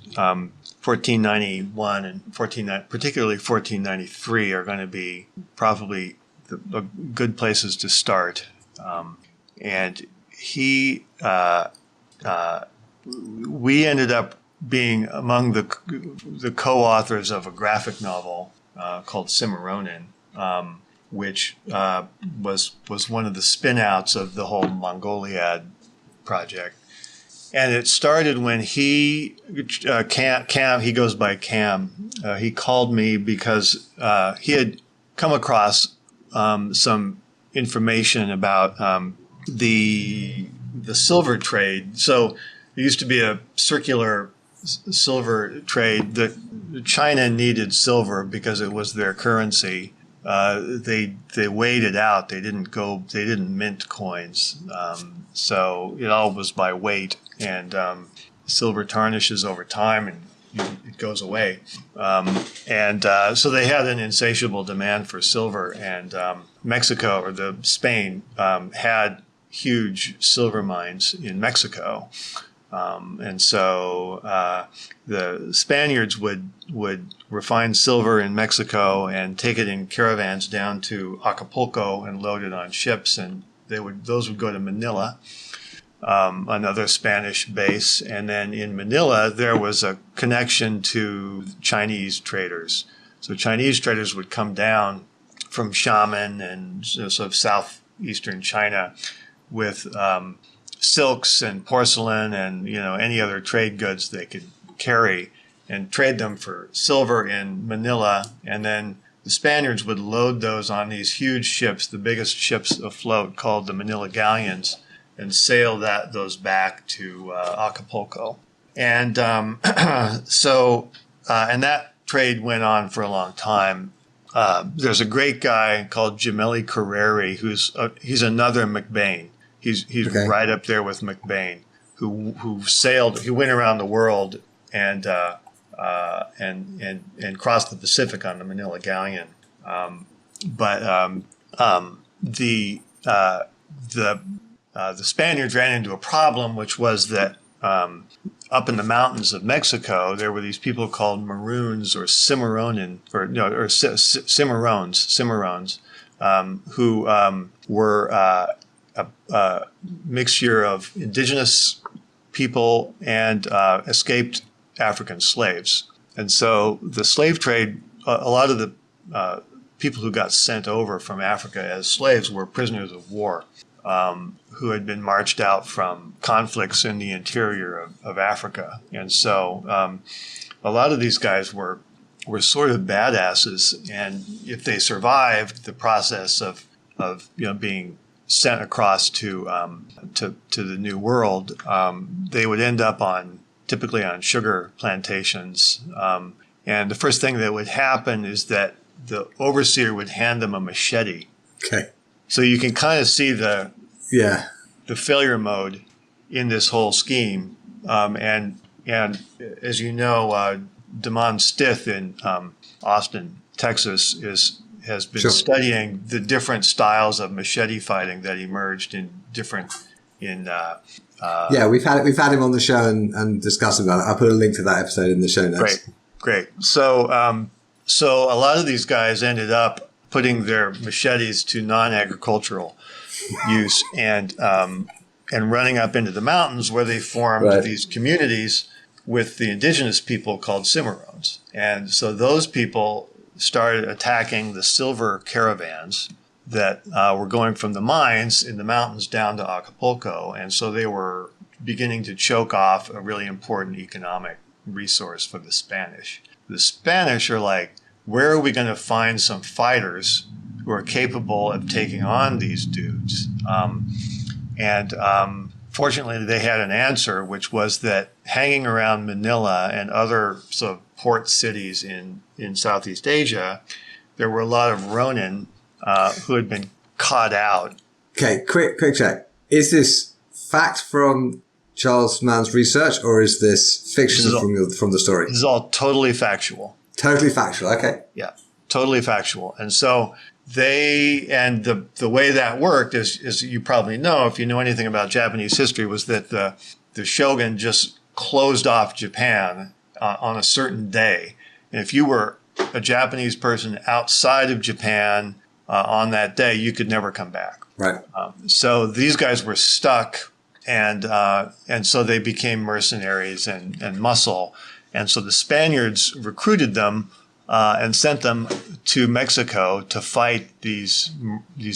1491 and particularly 1493 are going to be probably the good places to start. And we ended up being among the co-authors of a graphic novel called Cimarronin, which was one of the spin-outs of the whole Mongoliad project. And it started when he goes by Cam. He called me because he had come across some information about the silver trade. So there used to be a circular silver trade that China needed silver because it was their currency. They weighed it out. They didn't mint coins. So it all was by weight, and silver tarnishes over time and it goes away. So they had an insatiable demand for silver, and Mexico, or Spain, had huge silver mines in Mexico. And so the Spaniards would refine silver in Mexico and take it in caravans down to Acapulco and load it on ships, and those would go to Manila, another Spanish base. And then in Manila, there was a connection to Chinese traders. So Chinese traders would come down from Xiamen and sort of southeastern China with silks and porcelain and any other trade goods they could carry, and trade them for silver in Manila. And then the Spaniards would load those on these huge ships, the biggest ships afloat, called the Manila Galleons, and sail those back to Acapulco. And so that trade went on for a long time. There's a great guy called Gemelli Carreri he's another McBane. He's okay, right up there with McBane, who sailed. He went around the world and crossed the Pacific on the Manila Galleon. The Spaniards ran into a problem, which was that up in the mountains of Mexico, there were these people called Maroons or Cimarronin, Cimarrones, who were a mixture of indigenous people and escaped African slaves. And so the slave trade, a lot of the people who got sent over from Africa as slaves were prisoners of war, who had been marched out from conflicts in the interior of Africa. And so a lot of these guys were sort of badasses, and if they survived the process of being sent across to the New World, they would end up typically on sugar plantations. And the first thing that would happen is that the overseer would hand them a machete. Okay. So you can kind of see the failure mode in this whole scheme. And as you know, Da'Mon Stith in Austin, Texas, has been studying the different styles of machete fighting that emerged in different we've had him on the show and discussed about it. I'll put a link to that episode in the show notes. Great. So a lot of these guys ended up putting their machetes to non-agricultural use and running up into the mountains, where they formed these communities with the indigenous people called Cimarrones. And so those people started attacking the silver caravans that were going from the mines in the mountains down to Acapulco. And so they were beginning to choke off a really important economic resource for the Spanish. The Spanish are like, where are we going to find some fighters who are capable of taking on these dudes? Fortunately, they had an answer, which was that hanging around Manila and other sort of port cities in Southeast Asia, there were a lot of Ronin who had been caught out. Okay, quick check. Is this fact from Charles Mann's research, or is this fiction from the story? This is all totally factual. Totally factual, okay. Yeah, totally factual. And so the way that worked is you probably know, if you know anything about Japanese history, was that the shogun just closed off Japan on a certain day. And if you were a Japanese person outside of Japan on that day, you could never come back. Right. So these guys were stuck, and so they became mercenaries and muscle. And so the Spaniards recruited them and sent them to Mexico to fight these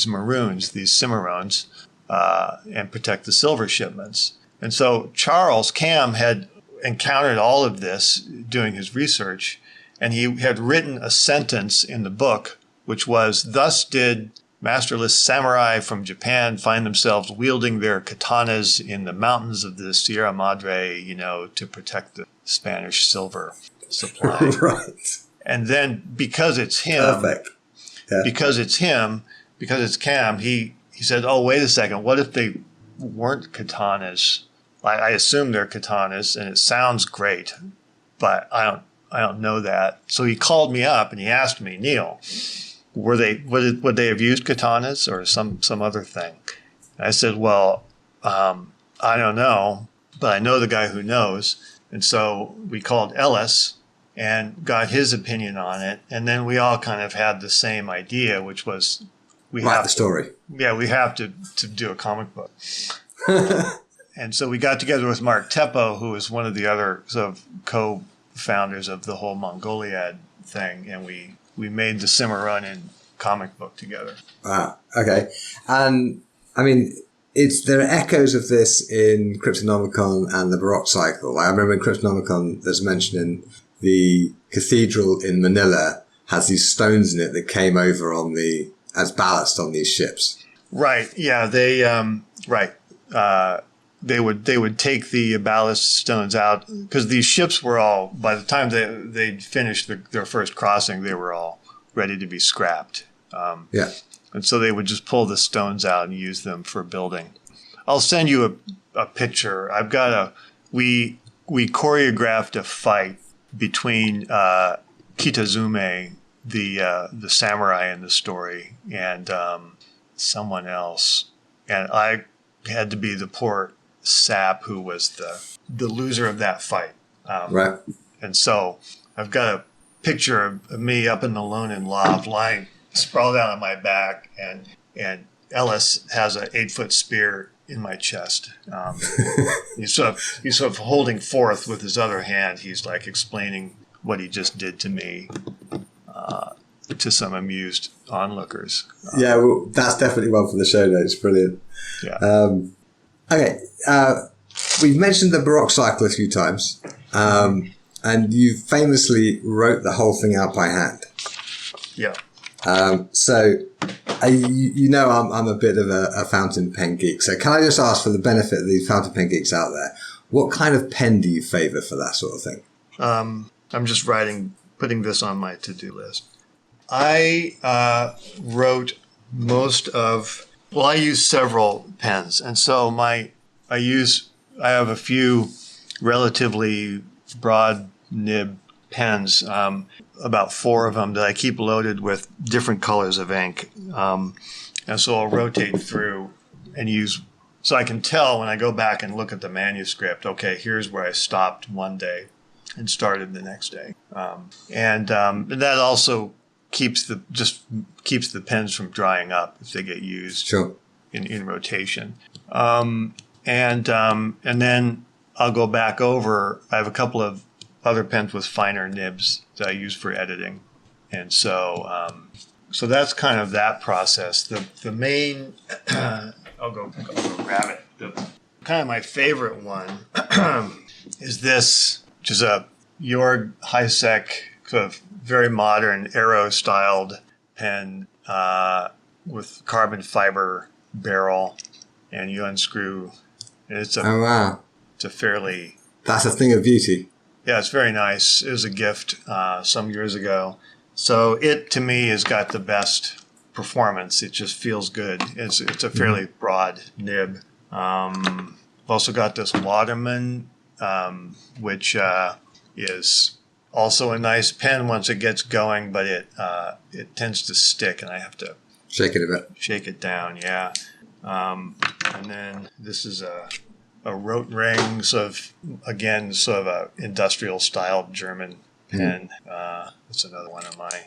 Maroons, these Cimarrones, and protect the silver shipments. And so Charles Cam had encountered all of this doing his research, and he had written a sentence in the book, which was, "Thus did masterless samurai from Japan find themselves wielding their katanas in the mountains of the Sierra Madre, to protect the Spanish silver supply." Right. And then because it's him, Perfect. Yeah. because it's Cam, he said, "Oh, wait a second. What if they weren't katanas? I assume they're katanas, and it sounds great, but I don't know that." So he called me up and he asked me, "Neal, would they have used katanas or some other thing?" And I said, "Well, I don't know, but I know the guy who knows." And so we called Ellis and got his opinion on it, and then we all kind of had the same idea, which was we have to do a comic book. And so we got together with Mark Teppo, who was one of the other sort of co-founders of the whole Mongoliad thing, and we made the Cimarronin comic book together. Wow. Okay. And I mean, there are echoes of this in Cryptonomicron and the Baroque cycle. I remember in Cryptonomicron, there's mention in the cathedral in Manila has these stones in it that came over as ballast on these ships. Right. Yeah. They They would take the ballast stones out, because these ships were all, by the time they'd finished their first crossing, they were all ready to be scrapped. And so they would just pull the stones out and use them for building. I'll send you a picture. We choreographed a fight between Kitazume, the samurai in the story, and someone else. And I had to be the poor sap who was the loser of that fight. Right. And so I've got a picture of me up in the Lonin loft, lying sprawled out on my back, and Ellis has an 8-foot spear in my chest. He's sort of holding forth with his other hand. He's like explaining what he just did to me to some amused onlookers. Well, that's definitely one for the show notes. Brilliant. Yeah. Okay. We've mentioned the Baroque cycle a few times, and you famously wrote the whole thing out by hand. Yeah. So, I'm a bit of a fountain pen geek. So can I just ask, for the benefit of the fountain pen geeks out there, what kind of pen do you favor for that sort of thing? I'm just putting this on my to-do list. I wrote I use several pens. And so I have a few relatively broad nib pens, about 4 of them that I keep loaded with different colors of ink. And so I'll rotate through and use, so I can tell when I go back and look at the manuscript, okay, here's where I stopped one day and started the next day. And that also keeps the pens from drying up if they get used in rotation. And then I'll go back over. I have a couple of other pens with finer nibs that I use for editing, and so that's kind of that process. The main I'll go grab it. Kind of my favorite one is this, which is a Jorg Hisek sort of very modern arrow-styled pen with carbon fiber barrel, and you unscrew. And it's a fairly... That's a thing of beauty. Yeah, it's very nice. It was a gift some years ago. So it, to me, has got the best performance. It just feels good. It's a fairly broad nib. I've also got this Waterman, which is also a nice pen once it gets going, but it tends to stick, and I have to shake it a bit. Shake it down, yeah. And then this is Rotring, sort of a industrial style German pen. That's another one of my.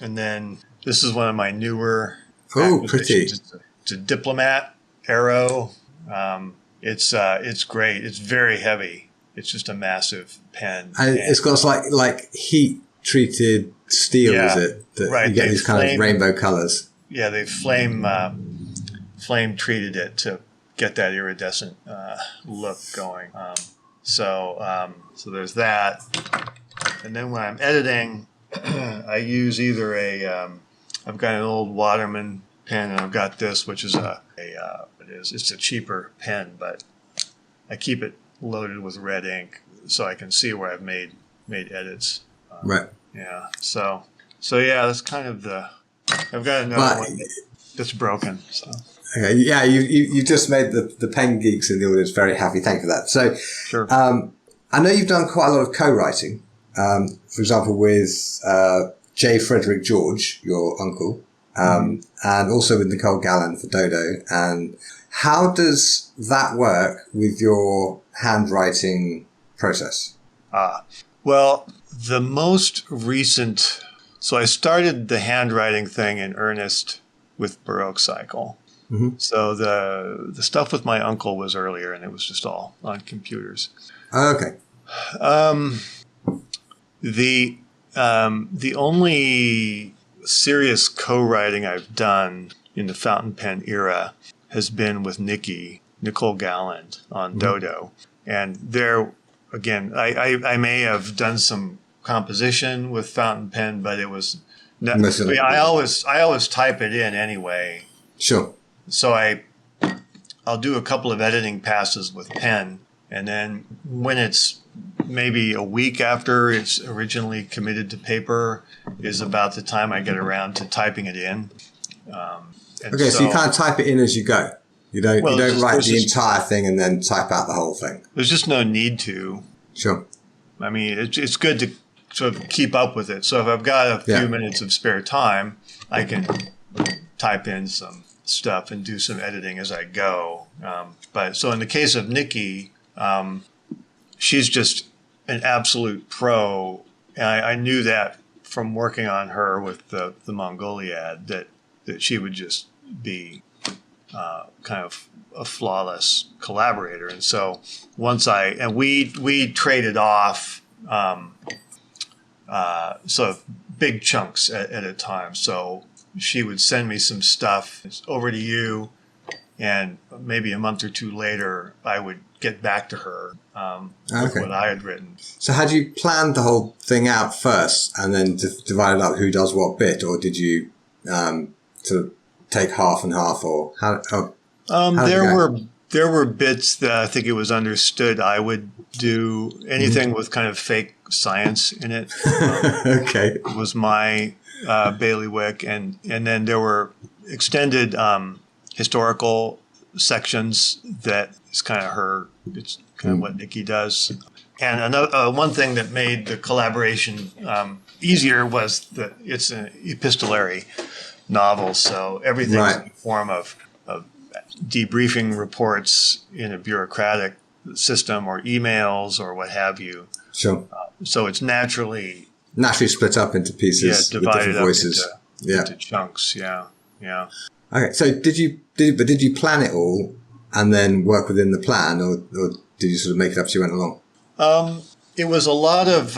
And then this is one of my newer. Oh, pretty! It's a Diplomat Arrow. It's great. It's very heavy. It's just a massive pen. And it's got like heat treated steel, is it? That right. You get these kind of rainbow colors. Yeah, they flame treated it to get that iridescent look going. So there's that. And then when I'm editing, I use either I've got an old Waterman pen, and I've got this, which is it's a cheaper pen, but I keep it loaded with red ink so I can see where I've made edits. Right. Yeah. So yeah, that's kind of I've got another one that's broken. So. Okay. Yeah, you just made the pen geeks in the audience very happy. Thank you for that. So, sure. I know you've done quite a lot of co-writing. For example, with J. Frederick George, your uncle, and also with Nicole Gallen for Dodo. And how does that work with your handwriting process? Well, the most recent. So I started the handwriting thing in earnest with Baroque Cycle. Mm-hmm. So the stuff with my uncle was earlier, and it was just all on computers. Okay. The only serious co-writing I've done in the fountain pen era has been with Nicole Galland on Dodo. And there, again, I may have done some composition with fountain pen, but it was I always type it in anyway. Sure. So I'll do a couple of editing passes with pen, and then when it's maybe a week after it's originally committed to paper is about the time I get around to typing it in. Okay, so you kind of type it in as you go. You don't write the entire thing and then type out the whole thing. There's just no need to. Sure. I mean, it's good to sort of keep up with it. So if I've got a few minutes of spare time, I can type in some stuff and do some editing as I go. But so in the case of Nikki, she's just an absolute pro. And I knew that from working on her with the Mongoliad that she would just be kind of a flawless collaborator. And so we traded off sort of big chunks at a time. So she would send me some stuff over to you, and maybe a month or two later, I would get back to her with what I had written. So had you planned the whole thing out first and then divided up who does what bit, or did you sort of take half and half, or how there were bits that I think it was understood I would do anything with kind of fake science in it. Okay. Was my bailiwick, and then there were extended historical sections that is kind of her. It's kind of what Nikki does. And another one thing that made the collaboration easier was that it's an epistolary novel, so everything's in the form of debriefing reports in a bureaucratic system or emails or what have you. Sure. So it's naturally split up into pieces with different voices. Into chunks. Yeah. Okay. So did you plan it all and then work within the plan, or did you sort of make it up as you went along? It was a lot of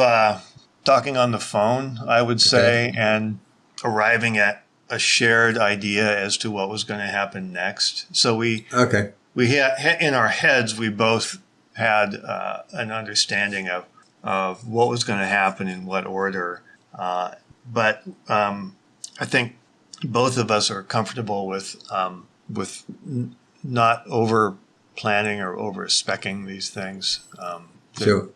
talking on the phone, I would say, and arriving at a shared idea as to what was going to happen next. So we had, in our heads, we both had an understanding of what was going to happen in what order. But I think both of us are comfortable with not over planning or over specking these things. Sure.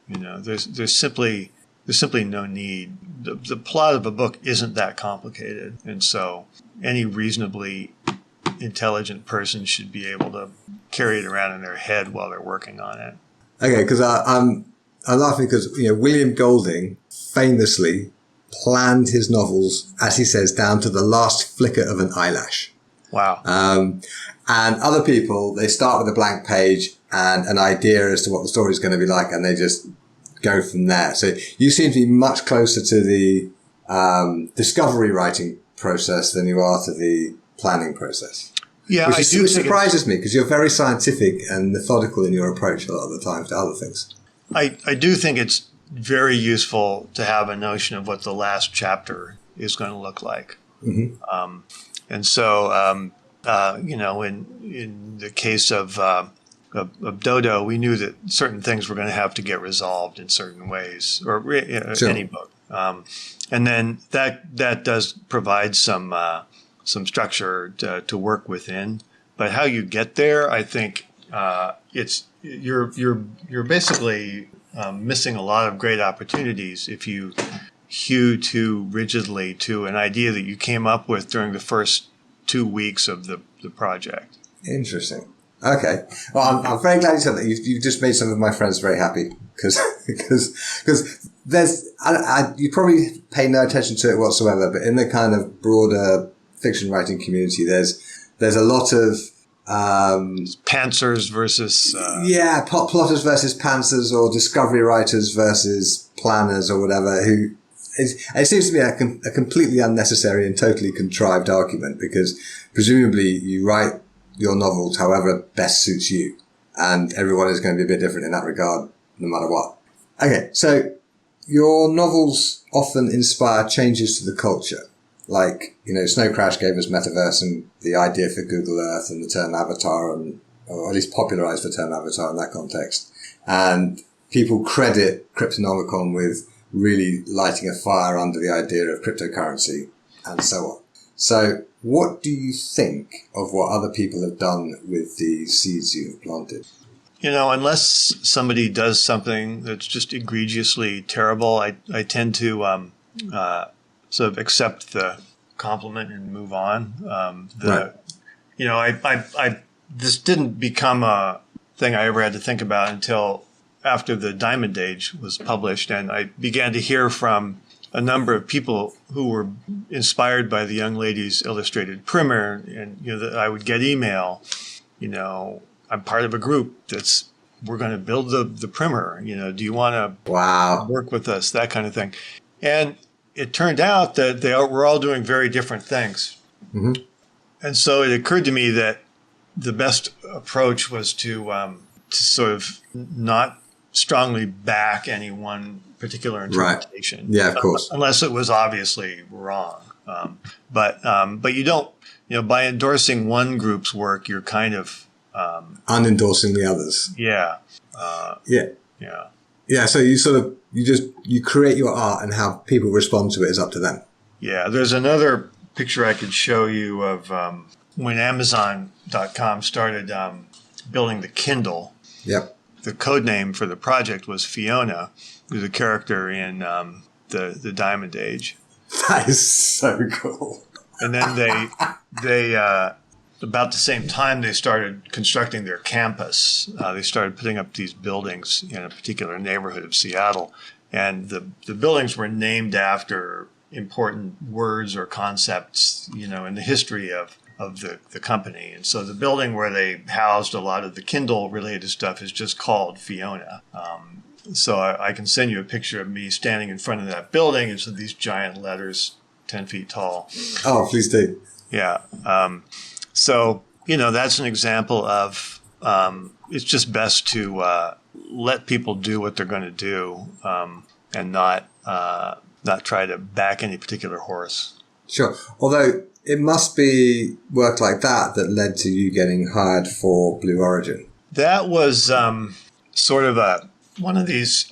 There's simply no need. The plot of a book isn't that complicated, and so any reasonably intelligent person should be able to carry it around in their head while they're working on it. Okay, because I'm laughing because William Golding famously planned his novels, as he says, down to the last flicker of an eyelash. Wow. And other people, they start with a blank page and an idea as to what the story is going to be like, and they just go from there. So you seem to be much closer to the discovery writing process than you are to the planning process. Yeah, which surprises me, because you're very scientific and methodical in your approach a lot of the time to other things. I do think it's very useful to have a notion of what the last chapter is going to look like. Mm-hmm. And so, in the case of Dodo, we knew that certain things were going to have to get resolved in certain ways, or Sure. any book. And then that does provide some structure to work within. But how you get there, I think, you're basically missing a lot of great opportunities if you hew too rigidly to an idea that you came up with during the first 2 weeks of the project. Interesting. Okay. Well, I'm very glad you said that. You've just made some of my friends very happy, because there's, you probably pay no attention to it whatsoever, but in the kind of broader fiction writing community, there's a lot of, Pantsers versus, plotters versus pantsers, or discovery writers versus planners, or whatever, who it seems to be a completely unnecessary and totally contrived argument, because presumably you write your novels however best suits you, and everyone is going to be a bit different in that regard, no matter what. Okay, so your novels often inspire changes to the culture. Like, Snow Crash gave us Metaverse and the idea for Google Earth and the term avatar, or at least popularized the term avatar in that context. And people credit Cryptonomicron with really lighting a fire under the idea of cryptocurrency and so on. So what do you think of what other people have done with the seeds you have planted? Unless somebody does something that's just egregiously terrible, I tend to sort of accept the compliment and move on. Right. This didn't become a thing I ever had to think about until after the Diamond Age was published, and I began to hear from a number of people who were inspired by the young lady's illustrated primer, and that I would get email. I'm part of a group we're going to build the primer. Do you want to work with us? That kind of thing. And it turned out that they were all doing very different things. Mm-hmm. And so it occurred to me that the best approach was to sort of not strongly back any one particular interpretation. Right. Yeah, of course. Unless it was obviously wrong. But you don't, by endorsing one group's work, you're kind of unendorsing the others. Yeah. Yeah. So you create your art, and how people respond to it is up to them. Yeah. There's another picture I could show you of when Amazon.com started building the Kindle. Yep. The codename for the project was Fiona, who was a character in the Diamond Age. That is so cool. And then they about the same time, they started constructing their campus. They started putting up these buildings in a particular neighborhood of Seattle. And the buildings were named after important words or concepts, in the history of the company. And so the building where they housed a lot of the Kindle related stuff is just called Fiona. So I can send you a picture of me standing in front of that building. It's these giant letters, 10 feet tall. Oh, please do. Yeah. So, that's an example of it's just best to let people do what they're going to do, and not try to back any particular horse. Sure. Although it must be work like that led to you getting hired for Blue Origin. That was sort of one of these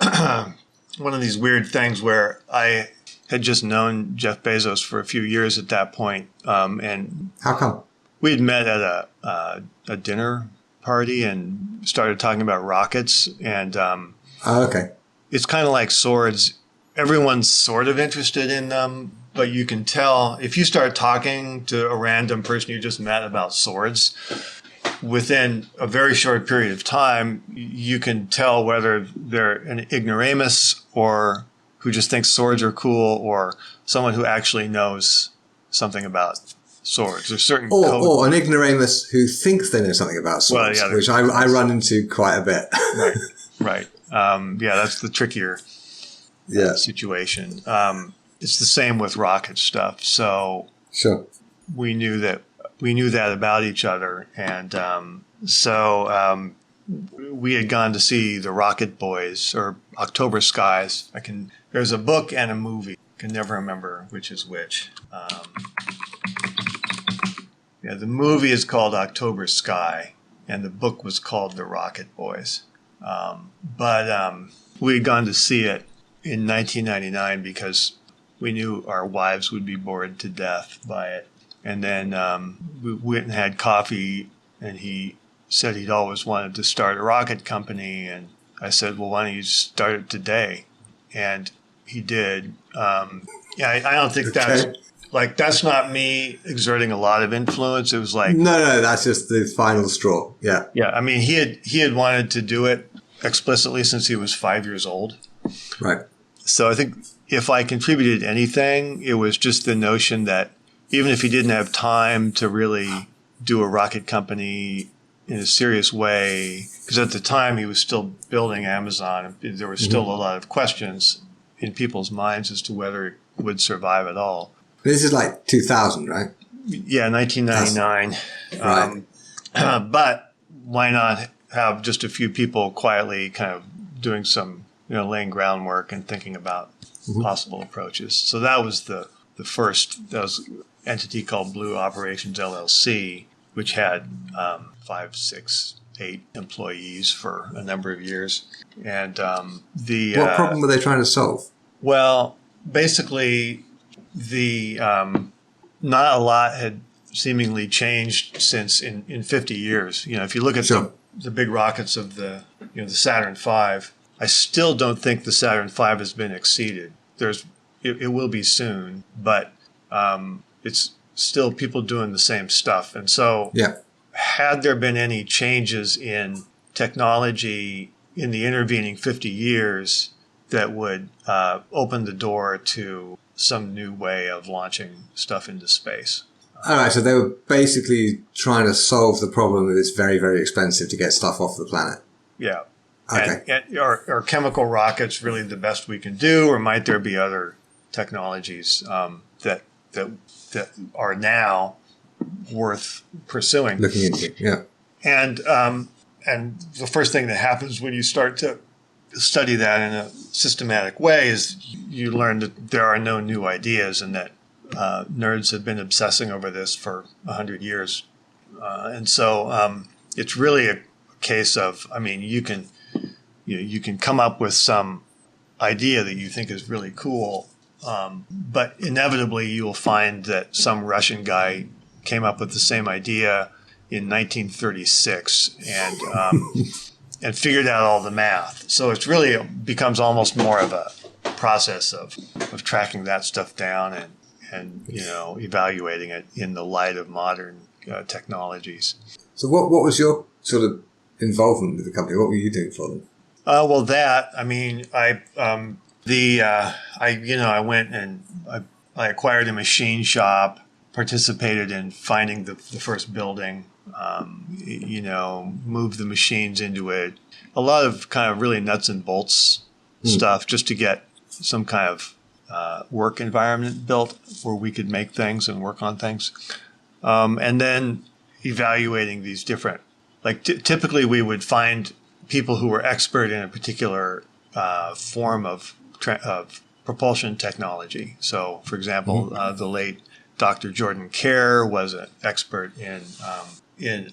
weird things where I had just known Jeff Bezos for a few years at that point, and how come? We had met at a dinner party and started talking about rockets. And okay. It's kind of like swords. Everyone's sort of interested in them, but you can tell if you start talking to a random person you just met about swords, within a very short period of time, you can tell whether they're an ignoramus or who just thinks swords are cool, or someone who actually knows something about swords. There's certain or an ignoramus who thinks they know something about swords, which I run into quite a bit. Right. That's the trickier situation. It's the same with rocket stuff. So sure, we knew that about each other, and we had gone to see the Rocket Boys or October Skies. There's a book and a movie. I can never remember which is which. The movie is called October Sky, and the book was called The Rocket Boys. But we had gone to see it in 1999 because we knew our wives would be bored to death by it. And then we went and had coffee, and he said he'd always wanted to start a rocket company. And I said, well, why don't you start it today? And he did. I don't think that's not me exerting a lot of influence. It was like no, that's just the final straw. Yeah. I mean, he had wanted to do it explicitly since he was 5 years old. Right. So I think if I contributed anything, it was just the notion that even if he didn't have time to really do a rocket company in a serious way, because at the time he was still building Amazon, and there were still a lot of questions in people's minds as to whether it would survive at all. This is like 2000, right? Yeah, 1999. Right. But why not have just a few people quietly kind of doing some, laying groundwork and thinking about possible approaches. So that was the first. That was an entity called Blue Operations LLC, which had 5, 6, 8 employees for a number of years. And what problem were they trying to solve? Well, basically, not a lot had seemingly changed since in 50 years. If you look at the big rockets of the Saturn V, I still don't think the Saturn V has been exceeded. It will be soon, but it's still people doing the same stuff. And so had there been any changes in technology in the intervening 50 years that would open the door to some new way of launching stuff into space. All right, so they were basically trying to solve the problem that it's very, very expensive to get stuff off the planet. Yeah. Okay. And are chemical rockets really the best we can do, or might there be other technologies that are now worth pursuing? Looking into, yeah. And the first thing that happens when you start to study that in a systematic way is you learn that there are no new ideas, and that nerds have been obsessing over this for 100 years. And so it's really a case of, you can come up with some idea that you think is really cool, but inevitably you'll find that some Russian guy came up with the same idea in 1936 and figured out all the math. So it's really becomes almost more of a process of tracking that stuff down and evaluating it in the light of modern technologies. So what was your sort of involvement with the company? What were you doing for them? I went and I acquired a machine shop, participated in finding the first building, moved the machines into it. A lot of kind of really nuts and bolts stuff just to get some kind of work environment built where we could make things and work on things. And then evaluating these different, typically we would find people who were expert in a particular form of propulsion technology. So, for example, the late Dr. Jordan Kerr was an expert in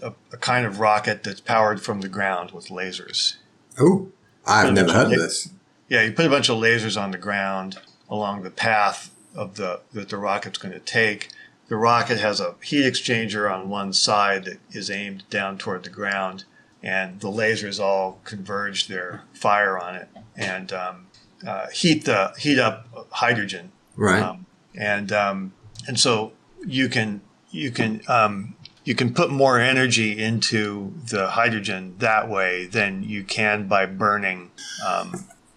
a kind of rocket that's powered from the ground with lasers. Oh, I've never heard of this. Yeah, you put a bunch of lasers on the ground along the path that the rocket's going to take. The rocket has a heat exchanger on one side that is aimed down toward the ground, and the lasers all converge their fire on it and heat up hydrogen. Right. And so you can put more energy into the hydrogen that way than you can by burning.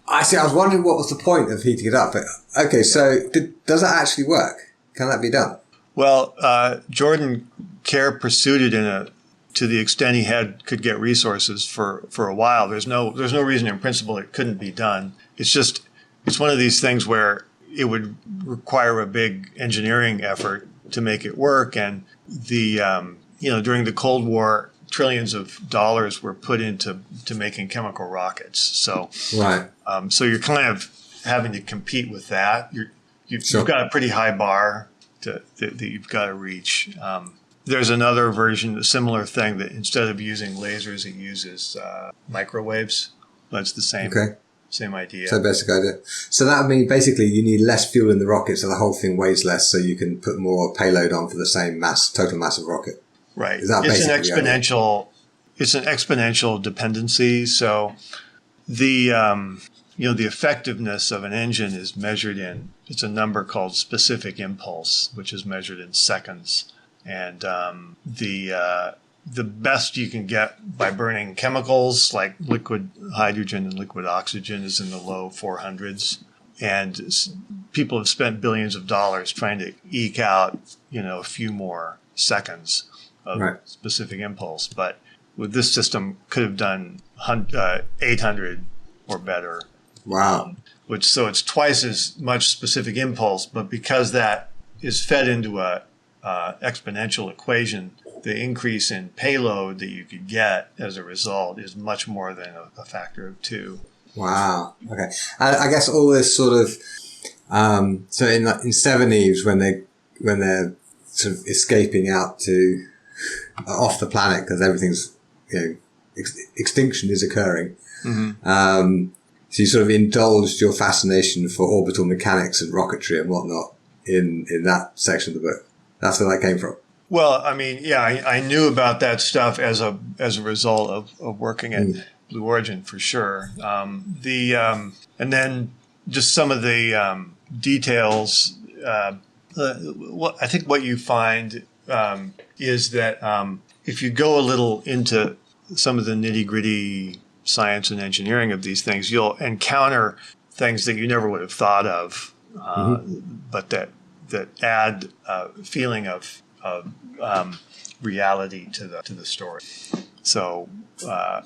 I see. I was wondering what was the point of heating it up. But, okay, so does that actually work? Can that be done? Well, Jordan Kerr pursued it to the extent he could get resources for a while. There's no reason in principle it couldn't be done. It's one of these things where it would require a big engineering effort to make it work. And during the Cold War, trillions of dollars were put into making chemical rockets. So, right. So you're kind of having to compete with that. You've Sure. got a pretty high bar that you've got to reach. There's another version, a similar thing, that instead of using lasers, it uses microwaves. But it's the same. Okay. Same idea. So basic idea. So that would mean basically you need less fuel in the rocket, so the whole thing weighs less, so you can put more payload on for the same total mass of rocket. Right. Is that It's an exponential dependency. So the effectiveness of an engine is measured it's a number called specific impulse, which is measured in seconds. And the best you can get by burning chemicals like liquid hydrogen and liquid oxygen is in the low 400s. And people have spent billions of dollars trying to eke out, a few more seconds of right. specific impulse. But with this system, could have done 800 or better. Wow. So it's twice as much specific impulse, but because that is fed into a exponential equation, the increase in payload that you could get as a result is much more than a factor of 2. Wow. Okay. I guess all this sort of so in Seveneves when they're sort of escaping out to off the planet because everything's extinction is occurring. Mm-hmm. So you sort of indulged your fascination for orbital mechanics and rocketry and whatnot in that section of the book. That's where that came from. Well, I mean, yeah, I knew about that stuff as a result of working at Blue Origin for sure. And then just some of the details. I think what you find is that if you go a little into some of the nitty-gritty science and engineering of these things, you'll encounter things that you never would have thought of, but that add a feeling of reality to the story. So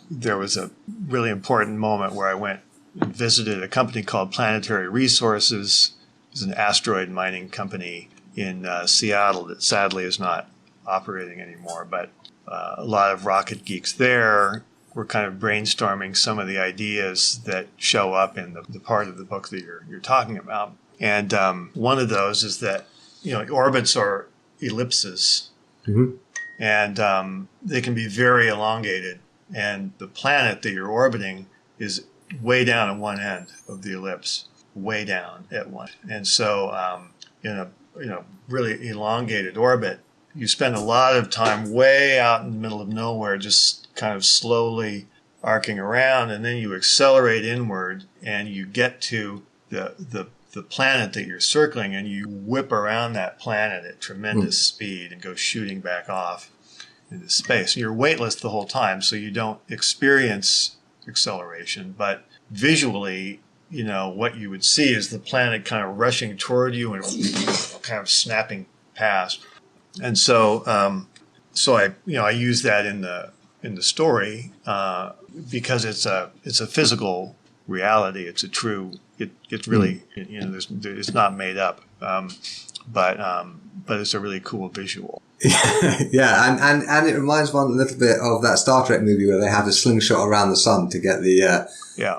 there was a really important moment where I went and visited a company called Planetary Resources. It's an asteroid mining company in Seattle that sadly is not operating anymore. But a lot of rocket geeks there were kind of brainstorming some of the ideas that show up in the part of the book that you're talking about. And one of those is that orbits are ellipses, and they can be very elongated. And the planet that you're orbiting is way down at one end of the ellipse, way down at one. And so in a really elongated orbit, you spend a lot of time way out in the middle of nowhere, just kind of slowly arcing around, and then you accelerate inward, and you get to the planet that you're circling, and you whip around that planet at tremendous speed and go shooting back off into space. You're weightless the whole time, so you don't experience acceleration, but visually, what you would see is the planet kind of rushing toward you and kind of snapping past. And so, I use that in the story because it's a physical reality. It's a true. It's really it's not made up, but it's a really cool visual. Yeah, and it reminds one a little bit of that Star Trek movie where they have the slingshot around the sun to get the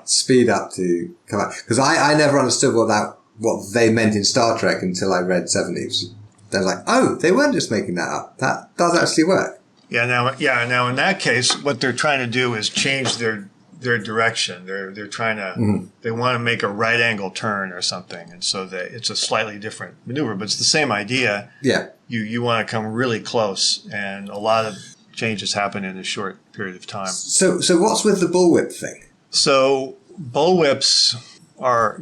speed up to come out. Because I never understood what they meant in Star Trek until I read Seveneves. They're like, oh, they weren't just making that up. That does actually work. Now in that case, what they're trying to do is change their direction. They're trying to they want to make a right angle turn or something, and so it's a slightly different maneuver, but it's the same idea. Yeah, you want to come really close, and a lot of changes happen in a short period of time. So what's with the bullwhip thing? So bullwhips are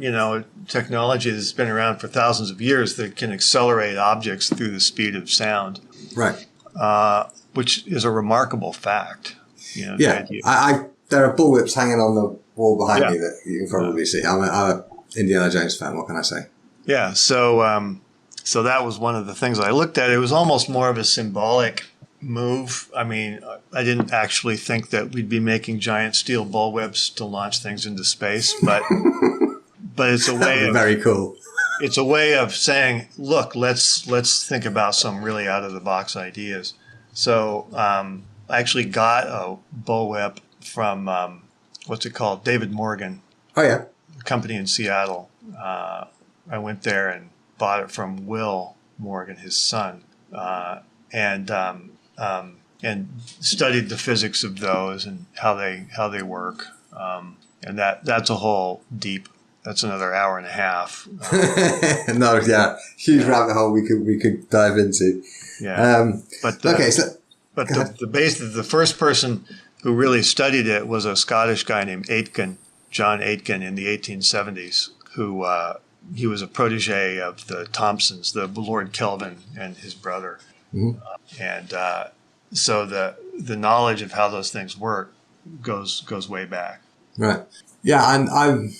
technology that's been around for thousands of years that can accelerate objects through the speed of sound. Right. Which is a remarkable fact. Yeah, there are bullwhips hanging on the wall behind me that you can probably see. I'm an Indiana Jones fan. What can I say? Yeah. So So that was one of the things I looked at. It was almost more of a symbolic move. I mean, I didn't actually think that we'd be making giant steel bullwhips to launch things into space, but it's a way of very cool. It's a way of saying, look, let's think about some really out of the box ideas. So I actually got a bullwhip from what's it called, David Morgan. Oh yeah, A company in Seattle. I went there and bought it from Will Morgan, his son, and studied the physics of those and how they work. And that's a whole deep. That's another hour and a half. No, yeah, huge rabbit hole we could dive into. Yeah, the first person who really studied it was a Scottish guy named Aitken, John Aitken, in the 1870s, who he was a protege of the Thompsons, the Lord Kelvin and his brother. Mm-hmm. So the knowledge of how those things work goes way back. Right. Yeah, and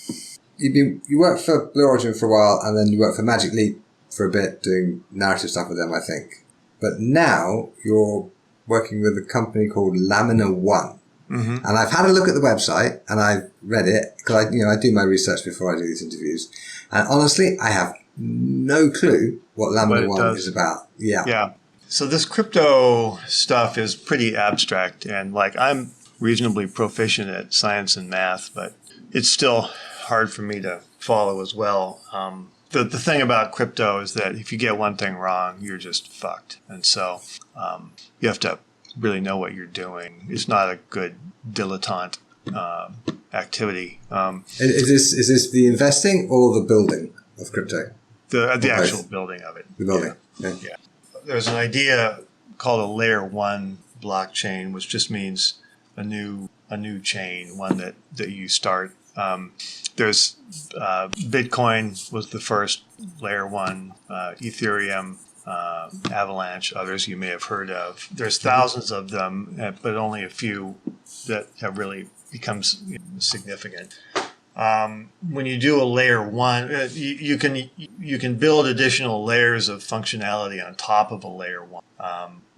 you worked for Blue Origin for a while, and then you worked for Magic Leap for a bit doing narrative stuff with them, I think. But now you're working with a company called Lamina One. Mm-hmm. And I've had a look at the website and I've read it because I do my research before I do these interviews. And honestly, I have no clue what Lamina One is about. Yeah. Yeah. So this crypto stuff is pretty abstract, and I'm reasonably proficient at science and math, but it's still hard for me to follow as well. The thing about crypto is that if you get one thing wrong, you're just fucked. And so you have to really know what you're doing. It's not a good dilettante activity. Is this the investing or the building of crypto? The actual building of it. The building. Yeah. Yeah. There's an idea called a layer 1 blockchain, which just means a new chain, one that you start. There's Bitcoin was the first layer 1, Ethereum, Avalanche, others you may have heard of. There's thousands of them, but only a few that have really become significant. When you do a layer 1, you can build additional layers of functionality on top of a layer 1,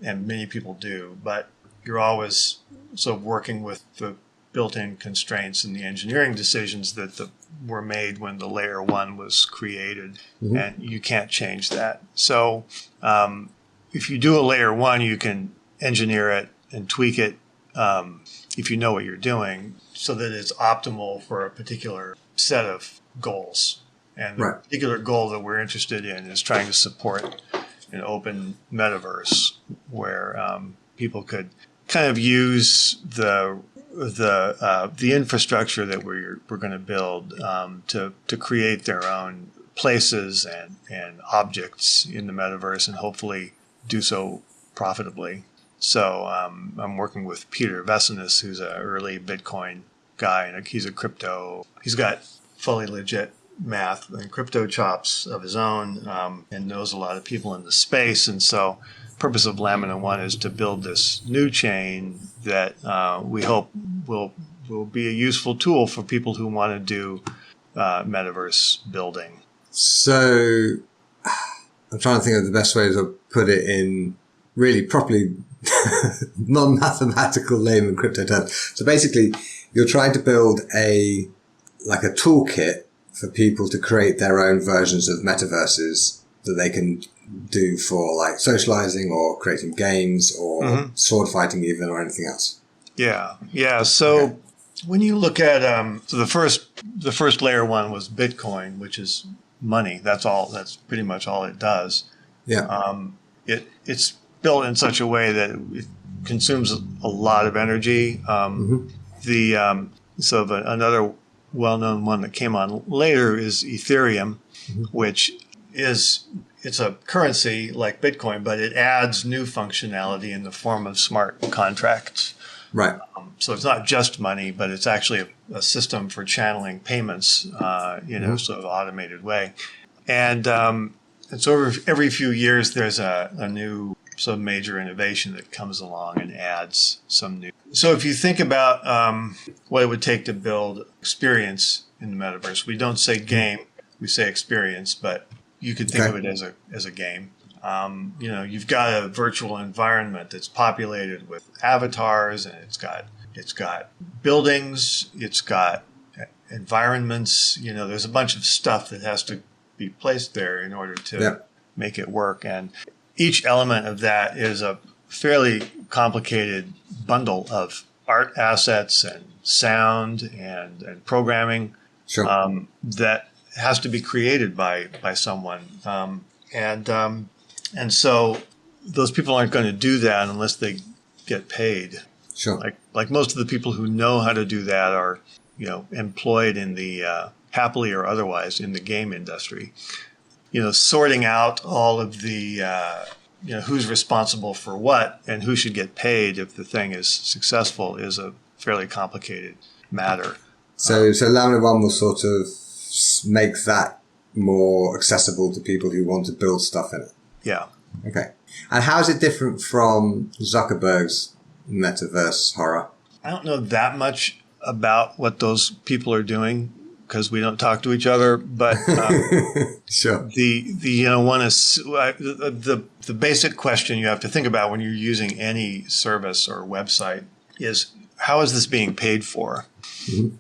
and many people do, but you're always sort of working with the built-in constraints and the engineering decisions that were made when the layer 1 was created, mm-hmm. and you can't change that. So if you do a layer 1, you can engineer it and tweak it if you know what you're doing, so that it's optimal for a particular set of goals. And the particular goal that we're interested in is trying to support an open metaverse where people could kind of use the infrastructure that we're going to build to create their own places and objects in the metaverse, and hopefully do so profitably. So I'm working with Peter Vesenis, who's an early Bitcoin guy, and he's got fully legit math and crypto chops of his own, and knows a lot of people in the space. And so the purpose of Lamina One is to build this new chain that we hope will be a useful tool for people who want to do metaverse building. So I'm trying to think of the best way to put it in really properly non-mathematical layman crypto terms. So basically, you're trying to build a toolkit for people to create their own versions of metaverses that they can do for socializing or creating games or mm-hmm. sword fighting even, or anything else. Yeah. So when you look at so the first layer 1 was Bitcoin, which is money. That's all. That's pretty much all it does. Yeah. It's built in such a way that it consumes a lot of energy. Mm-hmm. Another well-known one that came on later is Ethereum, mm-hmm. which it's a currency like Bitcoin, but it adds new functionality in the form of smart contracts. Right. So it's not just money, but it's actually a system for channeling payments, mm-hmm. sort of automated way. And so every few years there's a new some major innovation that comes along and adds some new. So if you think about what it would take to build experience in the metaverse, we don't say game, we say experience, but You could think of it as a game. You've got a virtual environment that's populated with avatars, and it's got buildings, it's got environments. There's a bunch of stuff that has to be placed there in order to make it work. And each element of that is a fairly complicated bundle of art assets and sound and programming that has to be created by someone. And so those people aren't going to do that unless they get paid. Sure. Like most of the people who know how to do that are, employed in the happily or otherwise in the game industry. Sorting out all of the who's responsible for what and who should get paid if the thing is successful is a fairly complicated matter. So Laminar 1 will sort of make that more accessible to people who want to build stuff in it. Yeah. Okay. And how is it different from Zuckerberg's metaverse horror? I don't know that much about what those people are doing because we don't talk to each other. But sure. The one is the basic question you have to think about when you're using any service or website is how is this being paid for? Mm-hmm.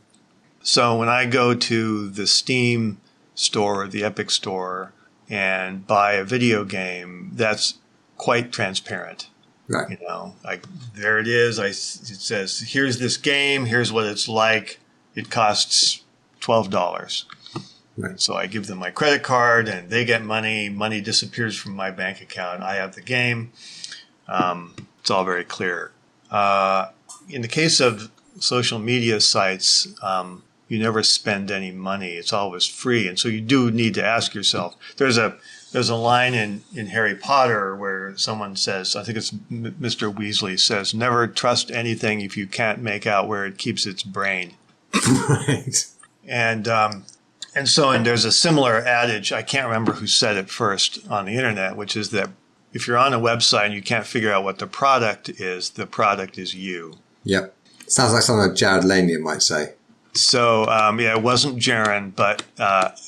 So when I go to the Steam store or the Epic store and buy a video game, that's quite transparent. Right. There it is. It says, here's this game. Here's what it's like. It costs $12. Right. So I give them my credit card and they get money. Money disappears from my bank account. I have the game. It's all very clear. In the case of social media sites, you never spend any money. It's always free. And so you do need to ask yourself. There's a line in Harry Potter where someone says, I think it's Mr. Weasley says, never trust anything if you can't make out where it keeps its brain. Right. And there's a similar adage, I can't remember who said it first on the internet, which is that if you're on a website and you can't figure out what the product is you. Yep. Sounds like something Jared Lanier might say. So, it wasn't Jaron, but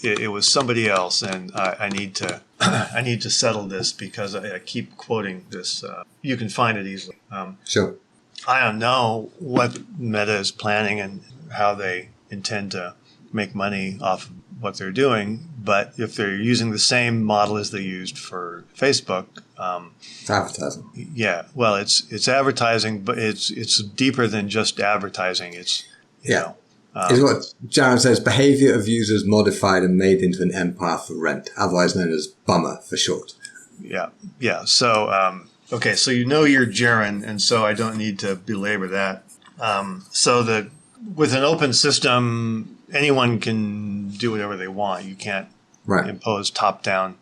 it was somebody else, and I need to settle this because I keep quoting this. You can find it easily. Sure. I don't know what Meta is planning and how they intend to make money off what they're doing, but if they're using the same model as they used for Facebook, it's advertising. Yeah, well, it's advertising, but it's deeper than just advertising. It's you know. Is what Jaron says, behavior of users modified and made into an empire for rent, otherwise known as bummer for short. Yeah. So, okay, so you're Jaron, and so I don't need to belabor that. With an open system, anyone can do whatever they want. You can't impose top-down,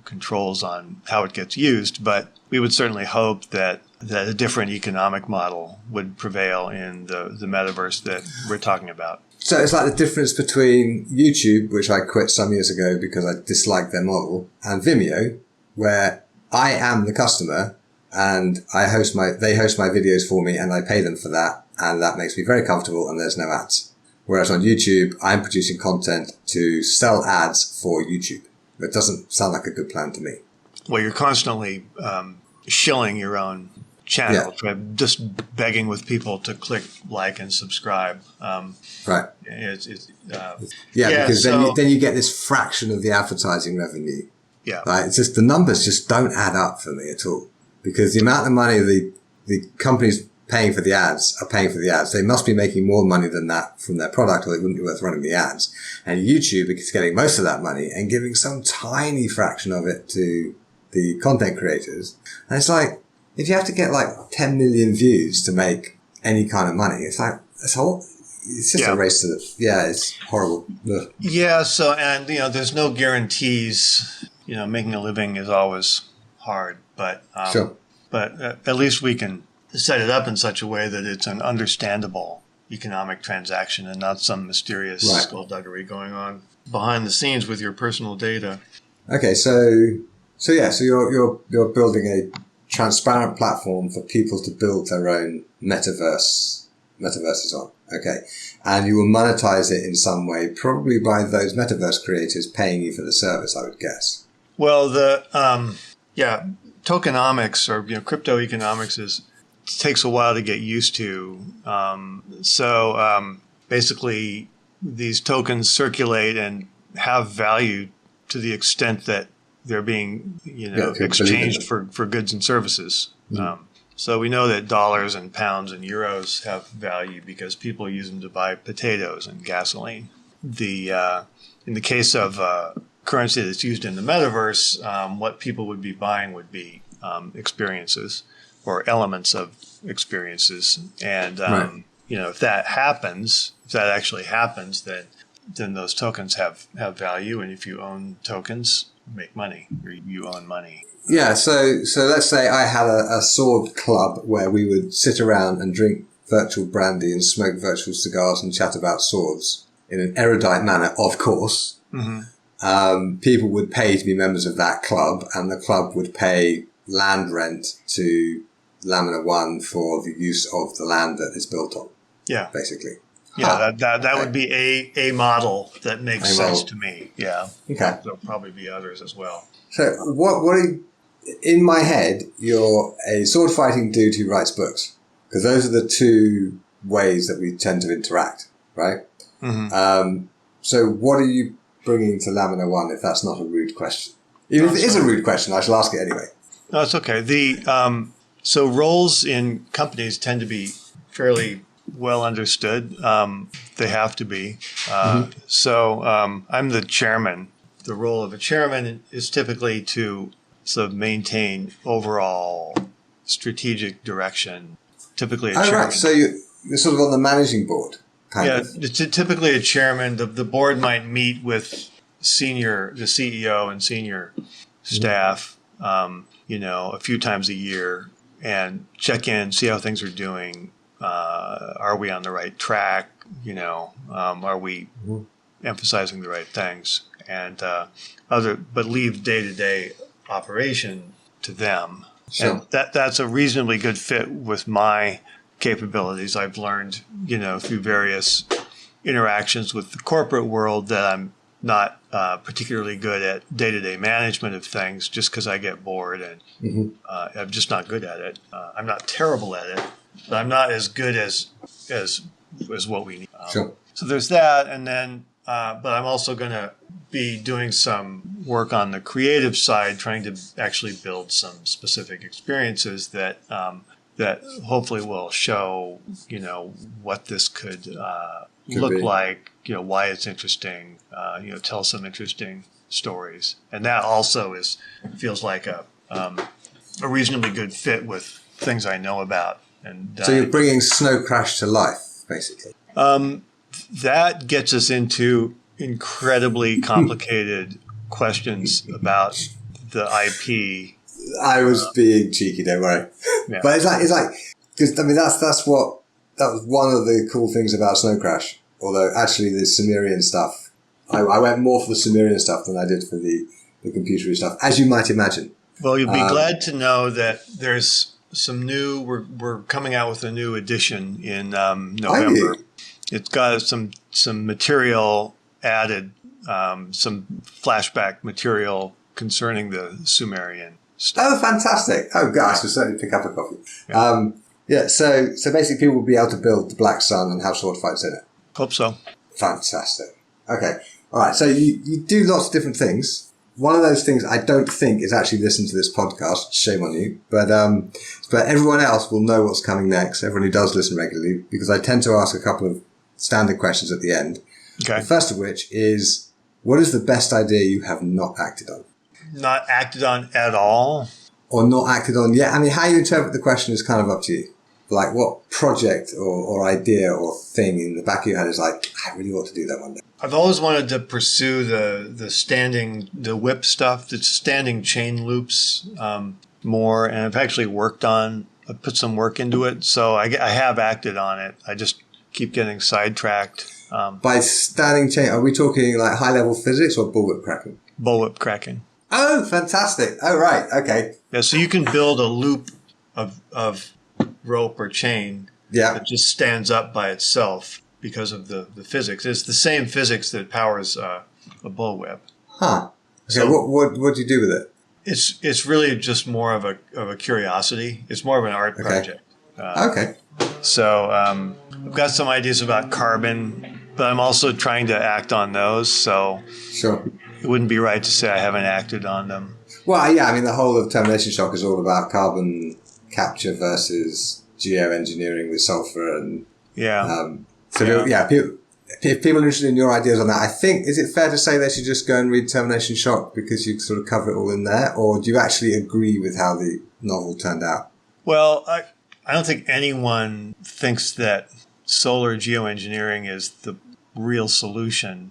controls on how it gets used, but we would certainly hope that a different economic model would prevail in the metaverse that we're talking about. So it's like the difference between YouTube, which I quit some years ago because I disliked their model, and Vimeo, where I am the customer and they host my videos for me and I pay them for that, and that makes me very comfortable and there's no ads. Whereas on YouTube, I'm producing content to sell ads for YouTube. It doesn't sound like a good plan to me. Well, you're constantly shilling your own channel, just begging with people to click like and subscribe. Right. Because then you get this fraction of the advertising revenue. Yeah. Right? It's just the numbers just don't add up for me at all, because the amount of money the companies paying for the ads are paying for the ads. They must be making more money than that from their product, or they wouldn't be worth running the ads. And YouTube is getting most of that money and giving some tiny fraction of it to the content creators. And it's like, if you have to get like 10 million views to make any kind of money, it's like, it's just a race to it's horrible. Ugh. Yeah. So, and, there's no guarantees, making a living is always hard, but, sure. But at least we can set it up in such a way that it's an understandable economic transaction and not some mysterious skullduggery going on behind the scenes with your personal data. Okay. So you're building a transparent platform for people to build their own metaverses on. Okay. And you will monetize it in some way, probably by those metaverse creators paying you for the service, I would guess. Well, tokenomics or crypto economics takes a while to get used to. Basically, these tokens circulate and have value to the extent that they're being exchanged for goods and services. Mm. So we know that dollars and pounds and euros have value because people use them to buy potatoes and gasoline. In the case of currency that's used in the metaverse, what people would be buying would be experiences or elements of experiences. And, right. If that actually happens, then those tokens have value. And if you own tokens, you make money, or you own money. Yeah, so let's say I had a sword club where we would sit around and drink virtual brandy and smoke virtual cigars and chat about swords in an erudite manner, of course. Mm-hmm. People would pay to be members of that club, and the club would pay land rent to Lamina One for the use of the land that it's built on. Yeah. Basically. Yeah, that would be a model that makes sense to me. Yeah. Okay. There'll probably be others as well. So in my head, you're a sword fighting dude who writes books, because those are the two ways that we tend to interact, right? Mm-hmm. So what are you bringing to Lamina One, if that's not a rude question? Even if it is a rude question, I shall ask it anyway. No, it's okay. So roles in companies tend to be fairly well understood. They have to be. Mm-hmm. So I'm the chairman. The role of a chairman is typically to sort of maintain overall strategic direction. Typically a chairman. Right. So you're sort of on the managing board, kind of. Typically a chairman. The board might meet with the CEO and senior staff, a few times a year and check in, see how things are doing. Are we on the right track? Are we emphasizing the right things? And but leave day-to-day operation to them. Sure. And that's a reasonably good fit with my capabilities. I've learned, through various interactions with the corporate world that I'm not particularly good at day-to-day management of things just because I get bored and I'm just not good at it. I'm not terrible at it, but I'm not as good as what we need. Sure. So there's that, and then but I'm also going to be doing some work on the creative side, trying to actually build some specific experiences that hopefully will show, what this could look like, why it's interesting, tell some interesting stories. And that also feels like a reasonably good fit with things I know about. And so you're bringing Snow Crash to life, basically. That gets us into incredibly complicated questions about the IP. I was being cheeky, don't worry. Yeah. But it's like, because that was one of the cool things about Snow Crash. Although actually the Cimarronin stuff, I went more for the Cimarronin stuff than I did for the computery stuff, as you might imagine. Well, you'll be glad to know that there's some new. We're coming out with a new edition in November. It's got some material added, some flashback material concerning the Sumerian stuff. Oh, fantastic! Oh, gosh, we'll certainly pick up a copy. Yeah. So basically, people will be able to build the Black Sun and have sword fights in it. Hope so. Fantastic. Okay. All right. So you do lots of different things. One of those things I don't think is actually listened to this podcast. Shame on you. But everyone else will know what's coming next. Everyone who does listen regularly, because I tend to ask a couple of standard questions at the end. Okay. The first of which is, what is the best idea you have not acted on? Not acted on at all? Or not acted on yet? I mean, how you interpret the question is kind of up to you. Like, what project or idea or thing in the back of your head is like, I really ought to do that one day? I've always wanted to pursue the whip stuff, the standing chain loops more, and I've actually I've put some work into it, so I have acted on it. I just keep getting sidetracked. By standing chain, are we talking like high-level physics or bullwhip cracking? Bullwhip cracking. Oh, fantastic. Oh, right. Okay. Yeah, so you can build a loop of rope or chain Yeah. that just stands up by itself because of the physics. It's the same physics that powers a bullwhip. Huh. Okay, So what do you do with it? it's really just more of a curiosity. It's more of an art project. Okay. So I've got some ideas about carbon, but I'm also trying to act on those. So Sure. it wouldn't be right to say I haven't acted on them. Well, yeah, I mean, the whole of Termination Shock is all about carbon capture versus geoengineering with sulfur. And Yeah. if people are interested in your ideas on that, I think, is it fair to say they should just go and read Termination Shock because you sort of cover it all in there? Or do you actually agree with how the novel turned out? Well, I don't think anyone thinks that solar geoengineering is the real solution,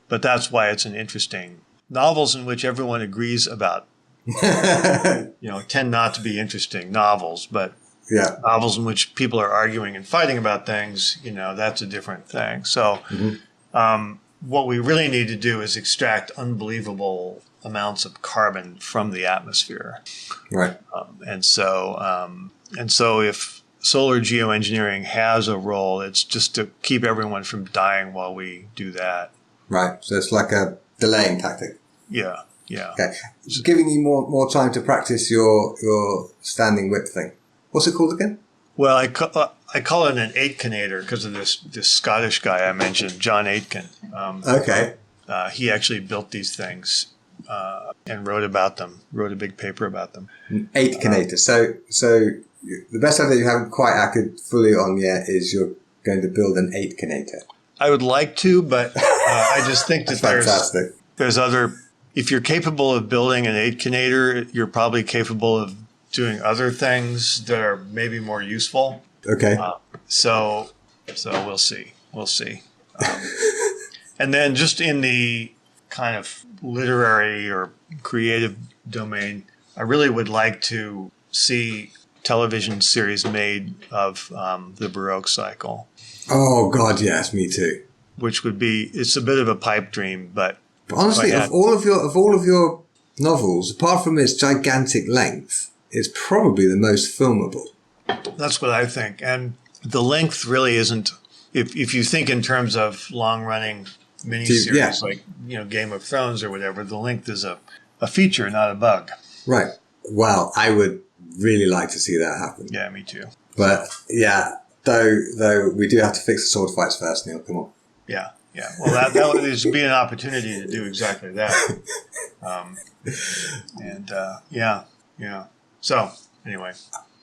but that's why it's an interesting novels in which everyone agrees about. Tend not to be interesting novels, but novels in which people are arguing and fighting about things, that's a different thing. So what we really need to do is extract unbelievable amounts of carbon from the atmosphere. Right. And so if solar geoengineering has a role, it's just to keep everyone from dying while we do that. Right. So it's like a delaying tactic. Yeah. Yeah. Okay. It's giving you more time to practice your standing whip thing. What's it called again? Well, I call it an Aitkenator because of this Scottish guy I mentioned, John Aitken. Okay. He actually built these things and wrote a big paper about them. An Aitkenator. So the best idea you haven't quite acted fully on yet is you're going to build an Aitkenator. I would like to, but I just think that there's other. If you're capable of building an Aitkenator, you're probably capable of doing other things that are maybe more useful. Okay. So we'll see. And then just in the kind of literary or creative domain, I really would like to see television series made of the Baroque cycle. Oh God, yes, me too. Which would be, it's a bit of a pipe dream, but honestly, of all of your novels, apart from its gigantic length, it's probably the most filmable. That's what I think. And the length really isn't, if you think in terms of long-running miniseries like Game of Thrones or whatever, the length is a feature, not a bug. Right. Well, I would really like to see that happen. Yeah, me too. But yeah, though we do have to fix the sword fights first, Neil. Come on. Yeah. Well, that would just be an opportunity to do exactly that. So anyway.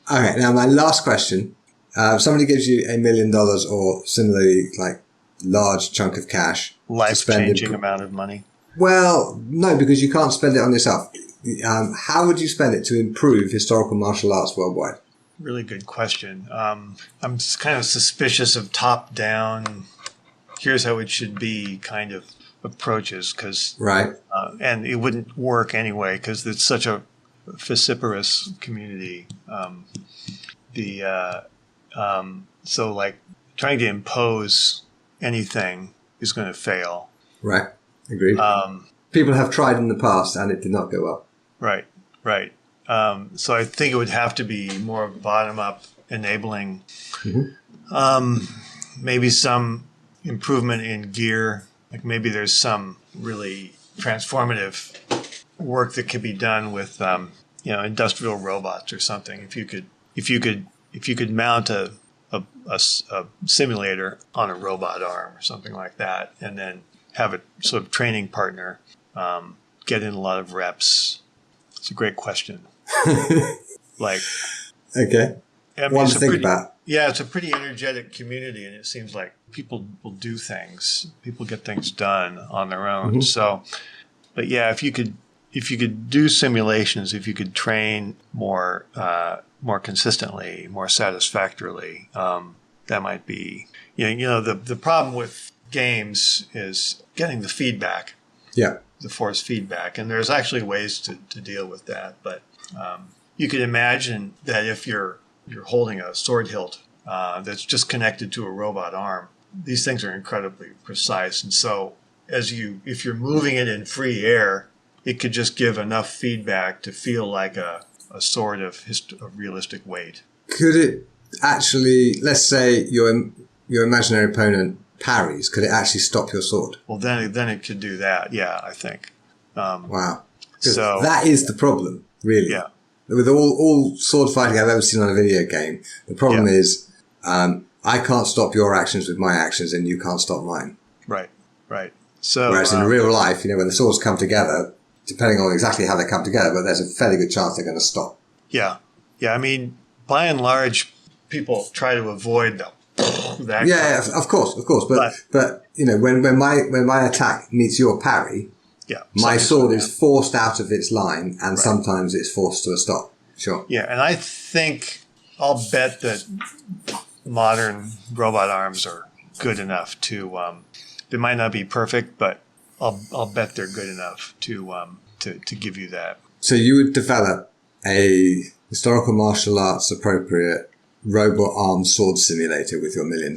All right. Now, my last question. If somebody gives you $1 million or similarly, like large chunk of cash, life-changing amount of money. Well, no, because you can't spend it on yourself. How would you spend it to improve historical martial arts worldwide? Really good question. I'm kind of suspicious of top-down, here's how it should be kind of approaches, because and it wouldn't work anyway because it's such a vociferous community. So like trying to impose anything is going to fail. Right. Agreed. People have tried in the past and it did not go well. Right. So I think it would have to be more bottom-up enabling. Maybe some improvement in gear. Like maybe there's some really transformative work that could be done with, industrial robots or something. If you could mount a simulator on a robot arm or something like that, and then have a sort of training partner, get in a lot of reps. It's a great question. Okay. One to think about. Yeah, it's a pretty energetic community, and it seems like people will do things. People get things done on their own. So, but yeah, if you could do simulations, if you could train more consistently, more satisfactorily, that might be. The problem with games is getting the feedback. Yeah. The force feedback, and there's actually ways to deal with that. But you could imagine that if you're holding a sword hilt that's just connected to a robot arm, these things are incredibly precise. And so if you're moving it in free air, it could just give enough feedback to feel like a sword of realistic weight. Could it actually, let's say your imaginary opponent parries, could it actually stop your sword? Well, then it could do that. Yeah, I think. Wow. 'Cause So that is the problem, really. yeah, With all sword fighting I've ever seen on a video game, the problem is I can't stop your actions with my actions, and you can't stop mine. right. So Whereas in real life, when the swords come together, depending on exactly how they come together, but there's a fairly good chance they're going to stop. yeah. I mean, by and large, people try to avoid that. Yeah, of course. But when my attack meets your parry, my sword is forced out of its line, and sometimes it's forced to a stop. Sure. Yeah, and I think I'll bet that modern robot arms are good enough to. They might not be perfect, but I'll bet they're good enough to give you that. So you would develop a historical martial arts appropriate robot arm sword simulator with your $1 million.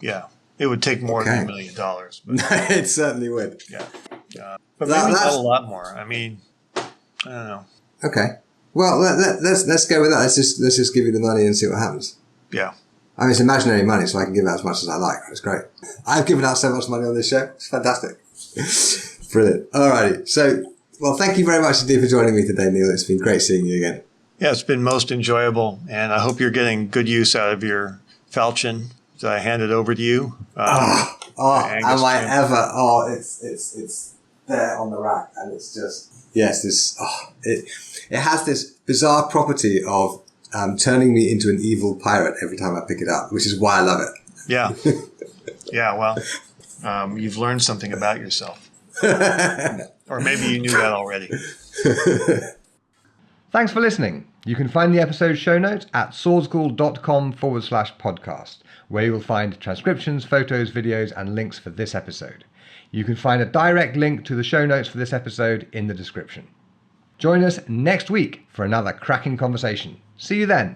Yeah, it would take more than $1 million. But It certainly would. yeah. But maybe not a lot more. I mean, I don't know. Okay. Well, let's go with that. Let's just give you the money and see what happens. Yeah. I mean, it's imaginary money, so I can give out as much as I like. It's great. I've given out so much money on this show. It's fantastic. Brilliant. Alrighty. So, well, thank you very much indeed for joining me today, Neal. It's been great seeing you again. Yeah, it's been most enjoyable, and I hope you're getting good use out of your falchion. So I hand it over to you. Am I ever? Oh, it's there on the rack, and it's just it has this bizarre property of turning me into an evil pirate every time I pick it up, which is why I love it. Yeah. Yeah, well, you've learned something about yourself. Or maybe you knew that already. Thanks for listening. You can find the episode show notes at swordschool.com/podcast, where you will find transcriptions, photos, videos, and links for this episode. You can find a direct link to the show notes for this episode in the description. Join us next week for another cracking conversation. See you then.